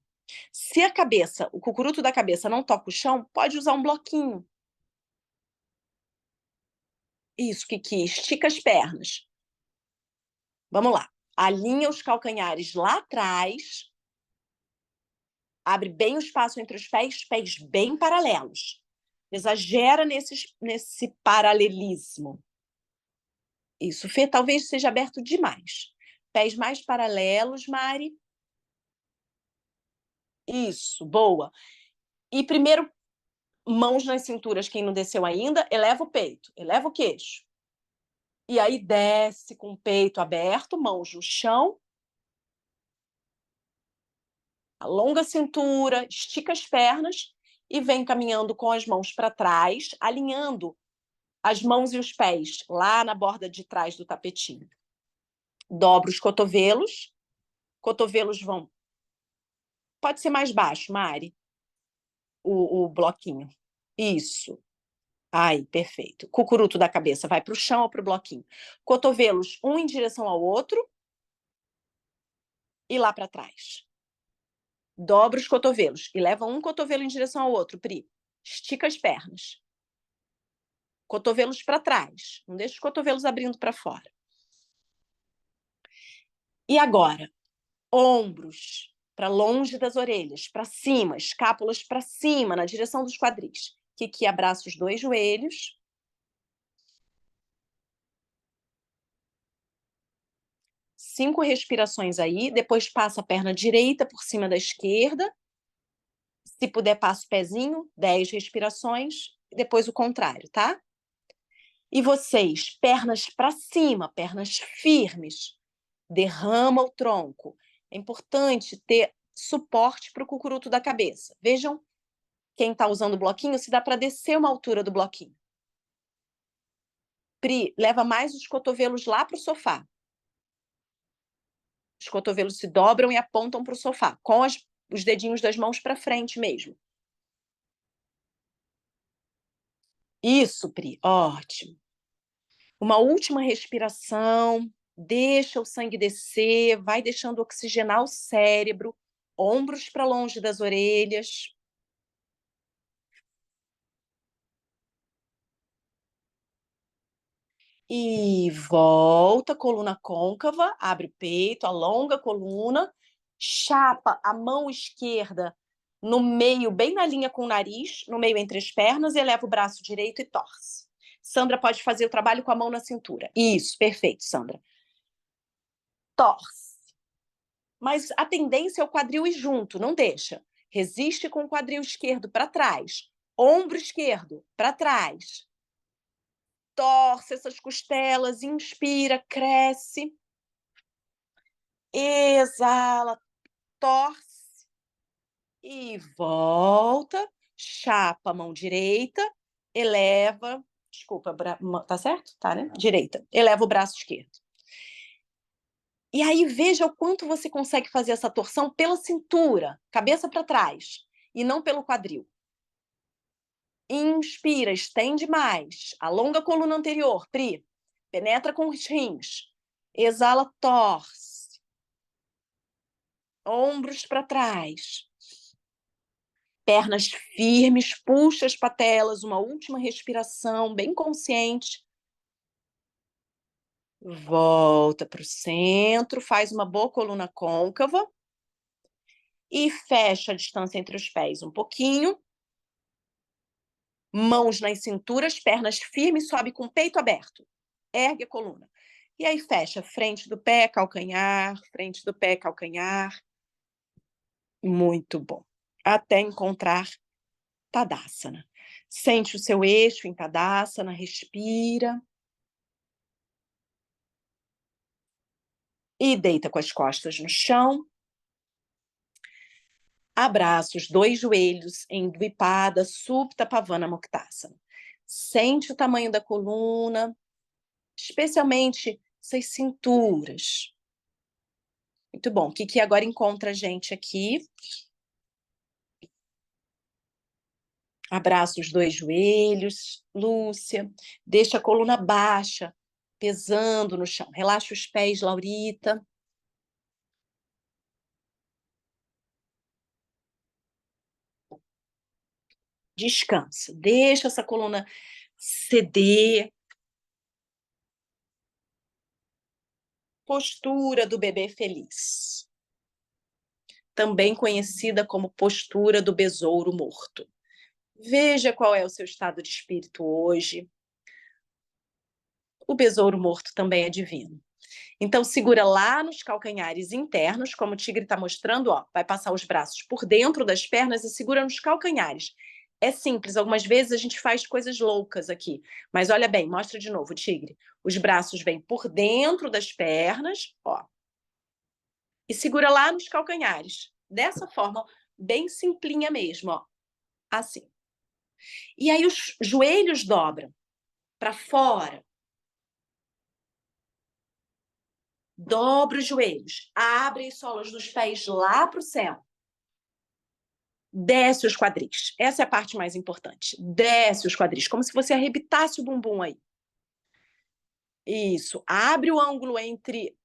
Se a cabeça, o cucuruto da cabeça não toca o chão, pode usar um bloquinho. Isso, que estica as pernas. Vamos lá. Alinha os calcanhares lá atrás. Abre bem o espaço entre os pés bem paralelos. Exagera nesse paralelismo. Isso, Fê, talvez seja aberto demais. Pés mais paralelos, Mari. Isso, boa. E primeiro, mãos nas cinturas, quem não desceu ainda, eleva o peito, eleva o queixo. E aí desce com o peito aberto, mãos no chão. Alonga a cintura, estica as pernas e vem caminhando com as mãos para trás, alinhando as mãos e os pés lá na borda de trás do tapetinho. Dobra os cotovelos, Cotovelos vão... Pode ser mais baixo, Mari, o bloquinho. Isso. Aí, perfeito. Cucuruto da cabeça vai para o chão ou para o bloquinho. Cotovelos, um em direção ao outro e lá para trás. Dobra os cotovelos e leva um cotovelo em direção ao outro, Pri. Estica as pernas. Cotovelos para trás. Não deixa os cotovelos abrindo para fora. E agora, ombros para longe das orelhas, para cima, escápulas para cima, na direção dos quadris. Kiki abraça os dois joelhos. Cinco respirações aí, depois passa a perna direita por cima da esquerda. Se puder, passa o pezinho, 10 respirações, depois o contrário, tá? E vocês, pernas para cima, pernas firmes. Derrama o tronco. É importante ter suporte para o cucuruto da cabeça. Vejam, quem está usando o bloquinho, se dá para descer uma altura do bloquinho. Pri, leva mais os cotovelos lá para o sofá. Os cotovelos se dobram e apontam para o sofá, com os dedinhos das mãos para frente mesmo. Isso, Pri, ótimo. Uma última respiração, deixa o sangue descer, vai deixando oxigenar o cérebro, ombros para longe das orelhas. E volta, coluna côncava, abre o peito, alonga a coluna, chapa a mão esquerda no meio, bem na linha com o nariz, no meio entre as pernas, e eleva o braço direito e torce. Sandra pode fazer o trabalho com a mão na cintura. Isso, perfeito, Sandra. Torce. Mas a tendência é o quadril ir junto, não deixa. Resiste com o quadril esquerdo para trás. Ombro esquerdo para trás. Torce essas costelas, inspira, cresce. Exala, torce. E volta. Chapa a mão direita. Eleva. Desculpa, tá certo? Tá, né? Direita. Eleva o braço esquerdo. E aí veja o quanto você consegue fazer essa torção pela cintura, cabeça para trás, e não pelo quadril. Inspira, estende mais, alonga a coluna anterior, Pri. Penetra com os rins. Exala, torce. Ombros para trás. Pernas firmes, puxa as patelas, uma última respiração bem consciente. Volta para o centro, faz uma boa coluna côncava. E fecha a distância entre os pés um pouquinho. Mãos nas cinturas, pernas firmes, sobe com o peito aberto. Ergue a coluna. E aí fecha frente do pé, calcanhar, frente do pé, calcanhar. Muito bom. Até encontrar Tadasana. Sente o seu eixo em Tadasana, respira. E deita com as costas no chão. Abraça os dois joelhos em Dvipada Supta Pavana Muktasana. Sente o tamanho da coluna, especialmente essas cinturas. Muito bom. O que agora encontra a gente aqui? Abraça os dois joelhos, Lúcia. Deixa a coluna baixa, pesando no chão. Relaxa os pés, Laurita. Descansa. Deixa essa coluna ceder. Postura do bebê feliz. Também conhecida como postura do besouro morto. Veja qual é o seu estado de espírito hoje. O besouro morto também é divino. Então, segura lá nos calcanhares internos, como o tigre está mostrando, ó, vai passar os braços por dentro das pernas e segura nos calcanhares. É simples, algumas vezes a gente faz coisas loucas aqui. Mas olha bem, mostra de novo o tigre. Os braços vêm por dentro das pernas, ó. E segura lá nos calcanhares. Dessa forma, bem simplinha mesmo, ó. Assim. E aí os joelhos dobram para fora. Dobra os joelhos, abre as solas dos pés lá para o céu. Desce os quadris. Essa é a parte mais importante. Desce os quadris, como se você arrebitasse o bumbum aí. Isso. Abre o ângulo entre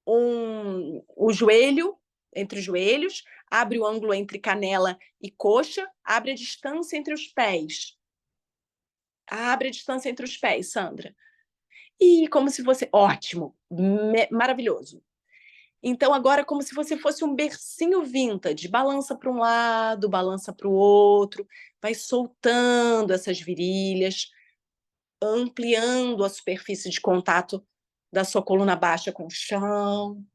o joelho, entre os joelhos, abre o ângulo entre canela e coxa, abre a distância entre os pés. Abre a distância entre os pés, Sandra. E como se você... Ótimo, maravilhoso. Então, agora, como se você fosse um bercinho vintage, balança para um lado, balança para o outro, vai soltando essas virilhas, ampliando a superfície de contato da sua coluna baixa com o chão.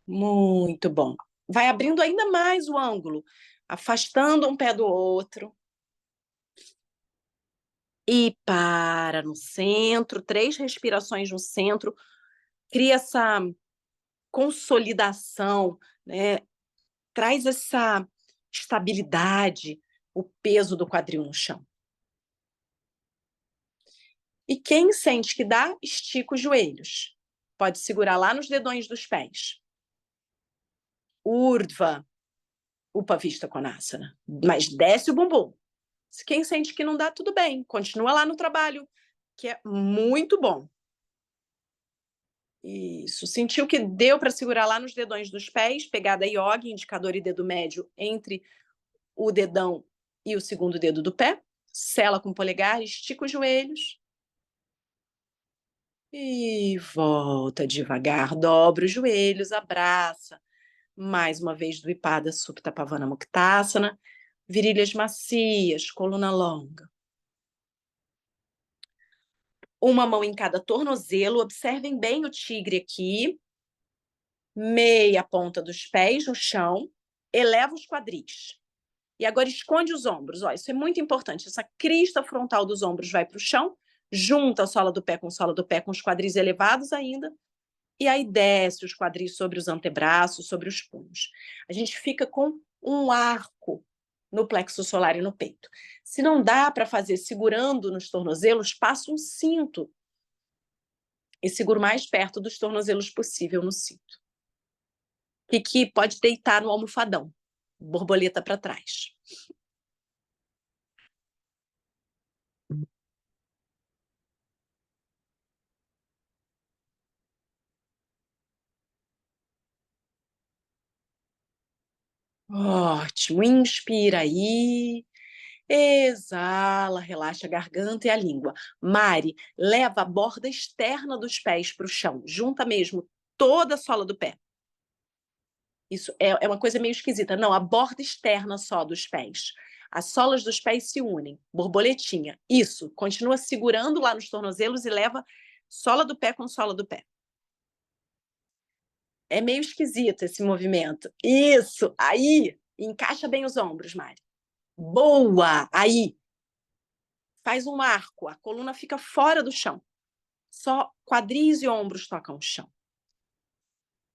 Muito bom. Vai abrindo ainda mais o ângulo, afastando um pé do outro. E para no centro, 3 respirações no centro, cria essa consolidação, né? Traz essa estabilidade, o peso do quadril no chão. E quem sente que dá, estica os joelhos. Pode segurar lá nos dedões dos pés. Urdhva Upavishta Konasana. Mas desce o bumbum. Quem sente que não dá, tudo bem. Continua lá no trabalho, que é muito bom. Isso. Sentiu que deu para segurar lá nos dedões dos pés, pegada yoga, indicador e dedo médio entre o dedão e o segundo dedo do pé. Sela com o polegar, estica os joelhos. E volta devagar, dobra os joelhos, abraça. Mais uma vez, Dvipada Supta Pavana Muktasana. Virilhas macias, coluna longa. Uma mão em cada tornozelo. Observem bem o tigre aqui. Meia ponta dos pés no chão. Eleva os quadris. E agora esconde os ombros. Ó, isso é muito importante. Essa crista frontal dos ombros vai para o chão. Junta a sola do pé com os quadris elevados ainda. E aí desce os quadris sobre os antebraços, sobre os punhos. A gente fica com um arco no plexo solar e no peito. Se não dá para fazer segurando nos tornozelos, passa um cinto e segura o mais perto dos tornozelos possível no cinto. E que pode deitar no almofadão, borboleta para trás. Ótimo. Inspira aí. Exala, relaxa a garganta e a língua. Mari, leva a borda externa dos pés para o chão. Junta mesmo toda a sola do pé. Isso é uma coisa meio esquisita. Não, a borda externa só dos pés. As solas dos pés se unem. Borboletinha. Isso. Continua segurando lá nos tornozelos e leva sola do pé com sola do pé. É meio esquisito esse movimento. Isso. Aí. Encaixa bem os ombros, Mari. Boa! Aí. Faz um arco. A coluna fica fora do chão. Só quadris e ombros tocam o chão.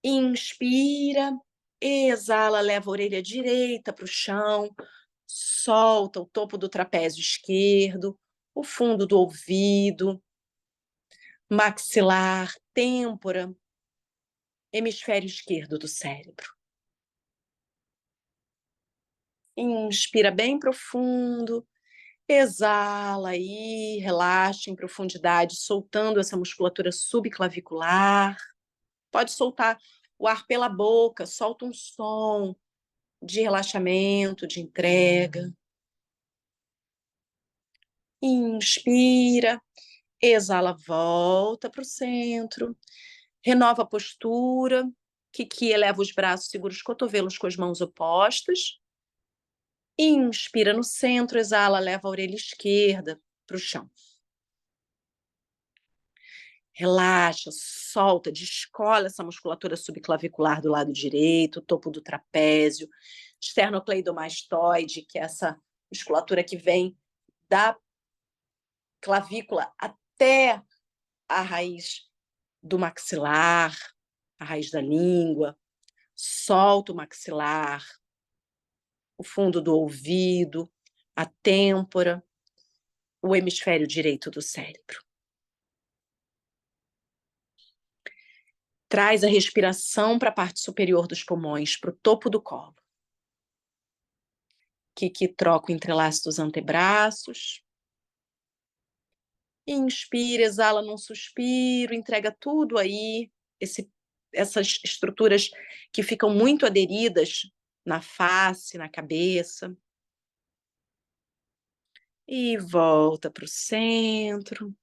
Inspira. Exala, leva a orelha direita para o chão. Solta o topo do trapézio esquerdo, o fundo do ouvido, maxilar, têmpora, hemisfério esquerdo do cérebro. Inspira bem profundo, exala aí, relaxa em profundidade, soltando essa musculatura subclavicular. Pode soltar o ar pela boca, solta um som de relaxamento, de entrega. Inspira, exala, volta para o centro. Renova a postura. Kiki eleva os braços, segura os cotovelos com as mãos opostas. Inspira no centro, exala, leva a orelha esquerda para o chão. Relaxa, solta, descola essa musculatura subclavicular do lado direito, topo do trapézio, esternocleidomastoide, que é essa musculatura que vem da clavícula até a raiz do maxilar, a raiz da língua. Solta o maxilar, o fundo do ouvido, a têmpora, o hemisfério direito do cérebro. Traz a respiração para a parte superior dos pulmões, para o topo do colo. Kiki troca o entrelaço dos antebraços. Inspira, exala num suspiro, entrega tudo aí, essas estruturas que ficam muito aderidas na face, na cabeça. E volta para o centro.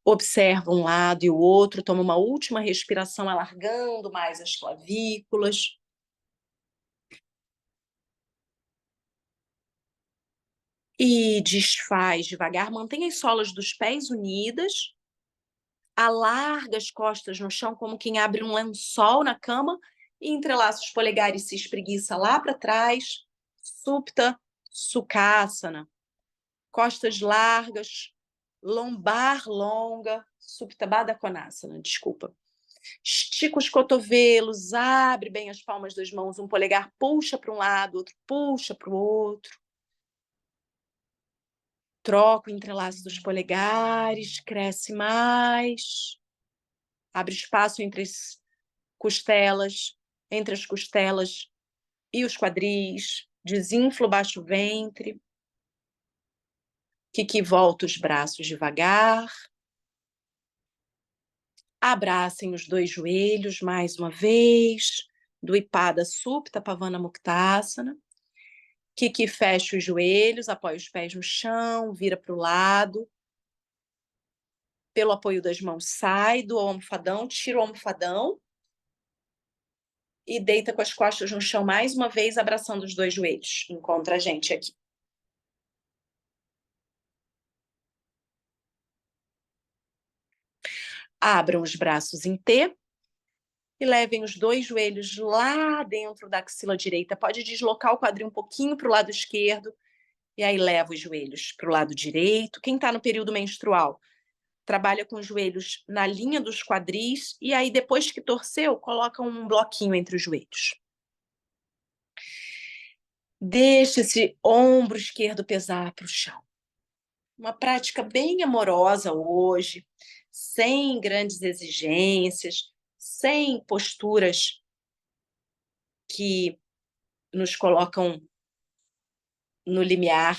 Observa um lado e o outro, toma uma última respiração, alargando mais as clavículas. E desfaz devagar, mantenha as solas dos pés unidas, alarga as costas no chão como quem abre um lençol na cama e entrelaça os polegares e se espreguiça lá para trás. Supta Sukhasana. Costas largas, lombar longa, Supta Baddha Konasana, desculpa. Estica os cotovelos, abre bem as palmas das mãos, um polegar puxa para um lado, outro puxa para o outro. Troca o entrelaço dos polegares, cresce mais. Abre espaço entre as costelas e os quadris. Desinfla o baixo ventre. Kiki volta os braços devagar. Abracem os dois joelhos mais uma vez. Dvipada Supta Pavana Muktasana. Kiki fecha os joelhos, apoia os pés no chão, vira para o lado. Pelo apoio das mãos, sai do almofadão, tira o almofadão e deita com as costas no chão mais uma vez, abraçando os dois joelhos. Encontra a gente aqui. Abram os braços em T e levem os dois joelhos lá dentro da axila direita. Pode deslocar o quadril um pouquinho para o lado esquerdo e aí leva os joelhos para o lado direito. Quem está no período menstrual, trabalha com os joelhos na linha dos quadris e aí depois que torceu, coloca um bloquinho entre os joelhos. Deixa esse ombro esquerdo pesar para o chão. Uma prática bem amorosa hoje, sem grandes exigências, sem posturas que nos colocam no limiar.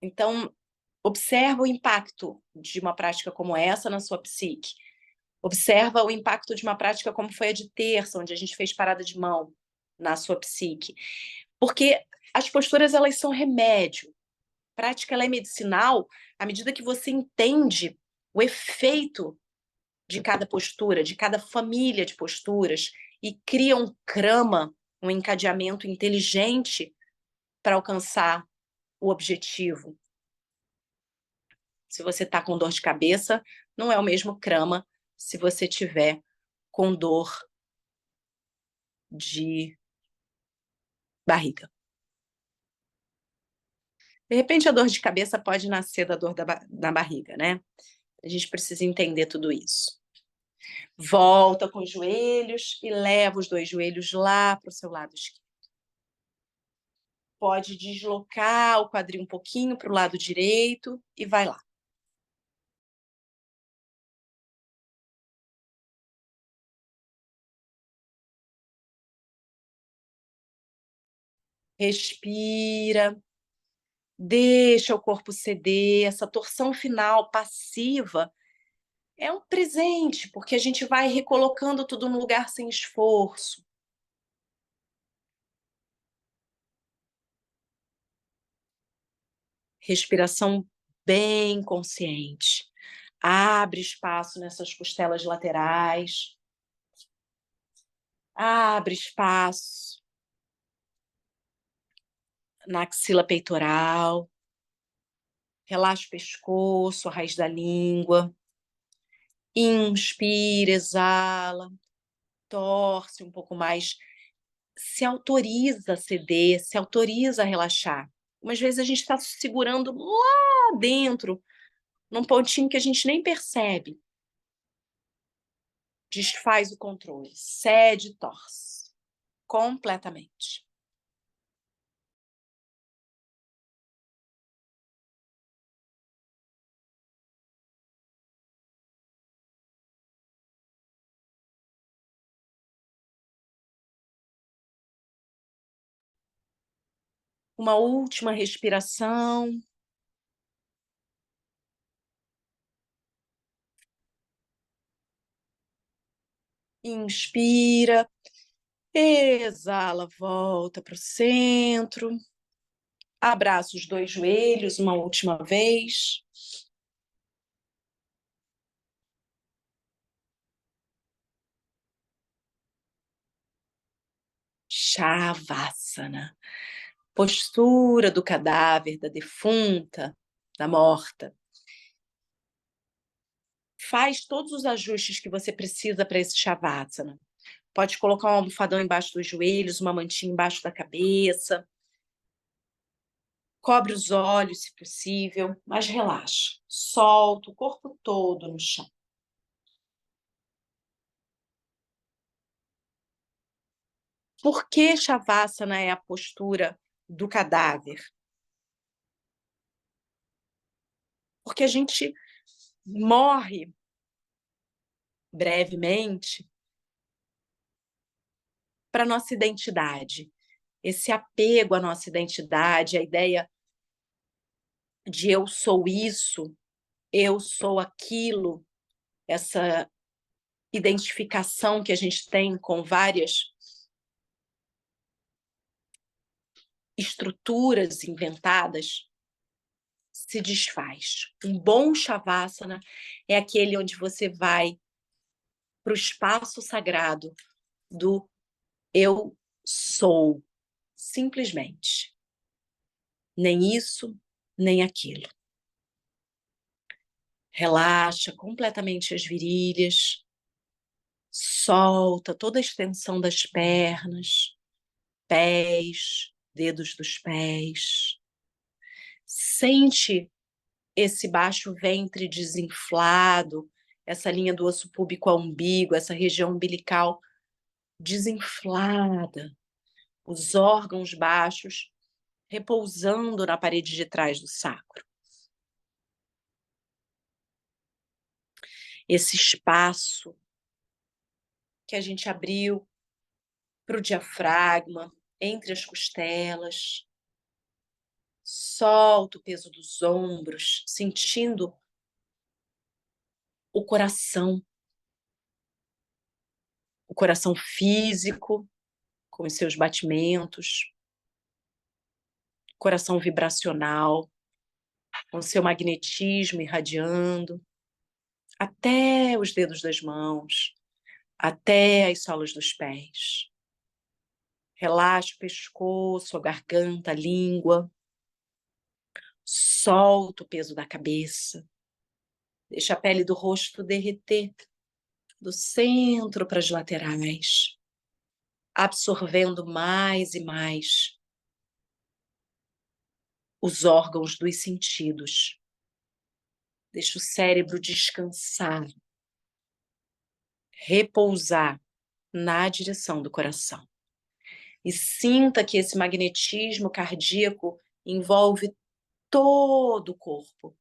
Então, observa o impacto de uma prática como essa na sua psique. Observa o impacto de uma prática como foi a de terça, onde a gente fez parada de mão na sua psique. Porque as posturas, elas são remédio. A prática, ela é medicinal à medida que você entende o efeito de cada postura, de cada família de posturas e cria um krama, um encadeamento inteligente para alcançar o objetivo. Se você está com dor de cabeça, não é o mesmo krama se você tiver com dor de barriga. De repente, a dor de cabeça pode nascer da dor da barriga, né? A gente precisa entender tudo isso. Volta com os joelhos e leva os dois joelhos lá para o seu lado esquerdo. Pode deslocar o quadril um pouquinho para o lado direito e vai lá. Respira. Deixa o corpo ceder. Essa torção final passiva é um presente, porque a gente vai recolocando tudo no lugar sem esforço. Respiração bem consciente. Abre espaço nessas costelas laterais. Abre espaço na axila peitoral. Relaxa o pescoço, a raiz da língua. Inspira, exala. Torce um pouco mais. Se autoriza a ceder, se autoriza a relaxar. Umas vezes a gente está se segurando lá dentro, num pontinho que a gente nem percebe. Desfaz o controle, cede e torce. Completamente. Uma última respiração. Inspira, exala, volta para o centro. Abraça os dois joelhos uma última vez. Shavasana, postura do cadáver, da defunta, da morta. Faz todos os ajustes que você precisa para esse Shavasana. Pode colocar um almofadão embaixo dos joelhos, uma mantinha embaixo da cabeça. Cobre os olhos, se possível, mas relaxa. Solta o corpo todo no chão. Por que Shavasana é a postura do cadáver? Porque a gente morre brevemente para nossa identidade. Esse apego à nossa identidade, a ideia de eu sou isso, eu sou aquilo, essa identificação que a gente tem com várias estruturas inventadas, se desfaz. Um bom Shavasana é aquele onde você vai para o espaço sagrado do eu sou, simplesmente. Nem isso, nem aquilo. Relaxa completamente as virilhas, solta toda a extensão das pernas, pés, dedos dos pés. Sente esse baixo ventre desinflado, essa linha do osso púbico ao umbigo, essa região umbilical desinflada, os órgãos baixos repousando na parede de trás do sacro. Esse espaço que a gente abriu para o diafragma, entre as costelas. Solta o peso dos ombros, sentindo o coração físico, com os seus batimentos, coração vibracional, com o seu magnetismo irradiando, até os dedos das mãos, até as solas dos pés. Relaxa o pescoço, a garganta, a língua. Solta o peso da cabeça. Deixa a pele do rosto derreter, do centro para as laterais, absorvendo mais e mais os órgãos dos sentidos. Deixa o cérebro descansar, repousar na direção do coração. E sinta que esse magnetismo cardíaco envolve todo o corpo.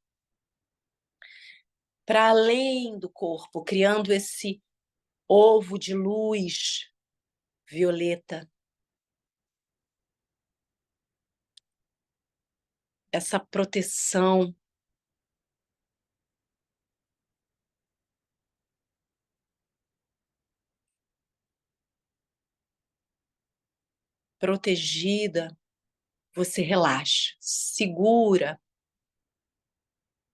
Para além do corpo, criando esse ovo de luz violeta. Essa proteção. Protegida, você relaxa. Segura,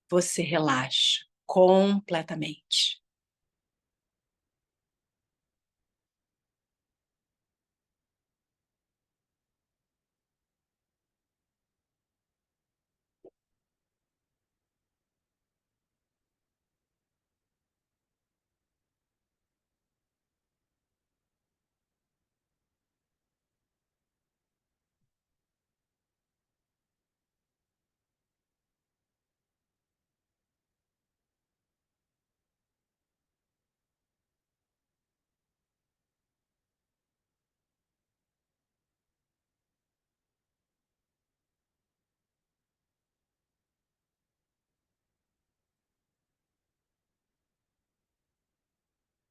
você relaxa completamente.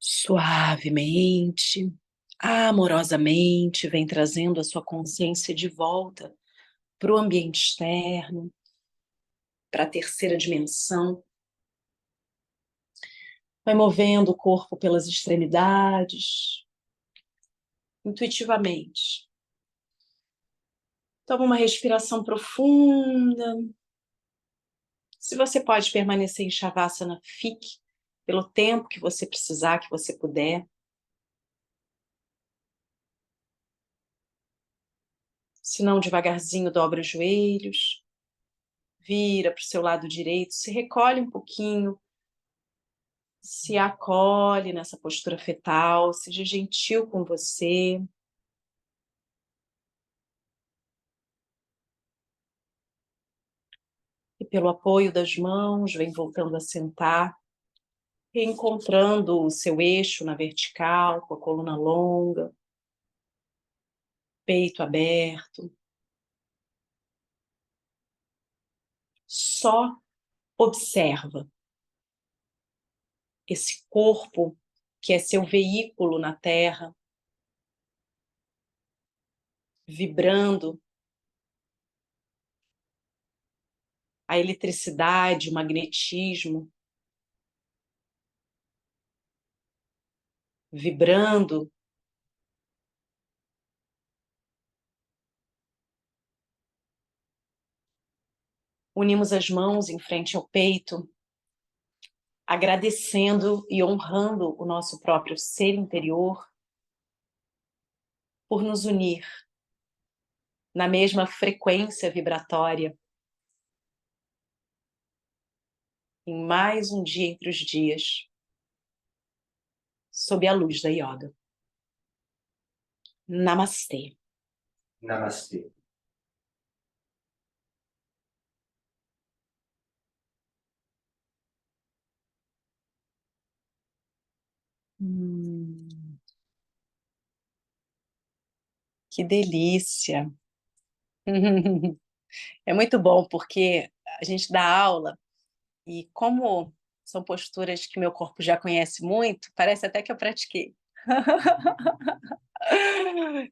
Suavemente, amorosamente, vem trazendo a sua consciência de volta para o ambiente externo, para a terceira dimensão. Vai movendo o corpo pelas extremidades, intuitivamente. Toma uma respiração profunda. Se você pode permanecer em Shavasana, fique pelo tempo que você precisar, que você puder. Se não, devagarzinho, dobra os joelhos, vira para o seu lado direito, se recolhe um pouquinho, se acolhe nessa postura fetal, seja gentil com você. E pelo apoio das mãos, vem voltando a sentar, reencontrando o seu eixo na vertical, com a coluna longa, peito aberto. Só observa esse corpo que é seu veículo na Terra, vibrando a eletricidade, o magnetismo, vibrando unimos as mãos em frente ao peito, agradecendo e honrando o nosso próprio ser interior por nos unir na mesma frequência vibratória em mais um dia entre os dias, sob a luz da yoga. Namastê.
Namastê.
Que delícia! É muito bom porque a gente dá aula e como são posturas que meu corpo já conhece muito, parece até que eu pratiquei.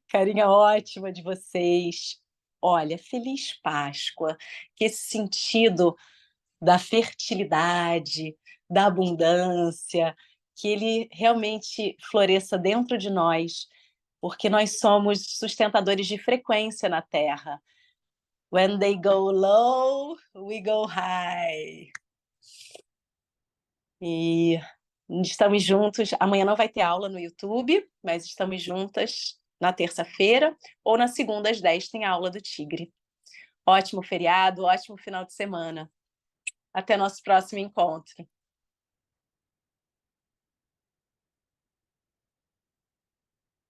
Carinha ótima de vocês. Olha, feliz Páscoa, que esse sentido da fertilidade, da abundância, que ele realmente floresça dentro de nós, porque nós somos sustentadores de frequência na Terra. When they go low, we go high. E estamos juntos. Amanhã não vai ter aula no YouTube, mas estamos juntas na terça-feira ou na segunda às 10 tem a aula do Tigre. Ótimo feriado, ótimo final de semana. Até nosso próximo encontro.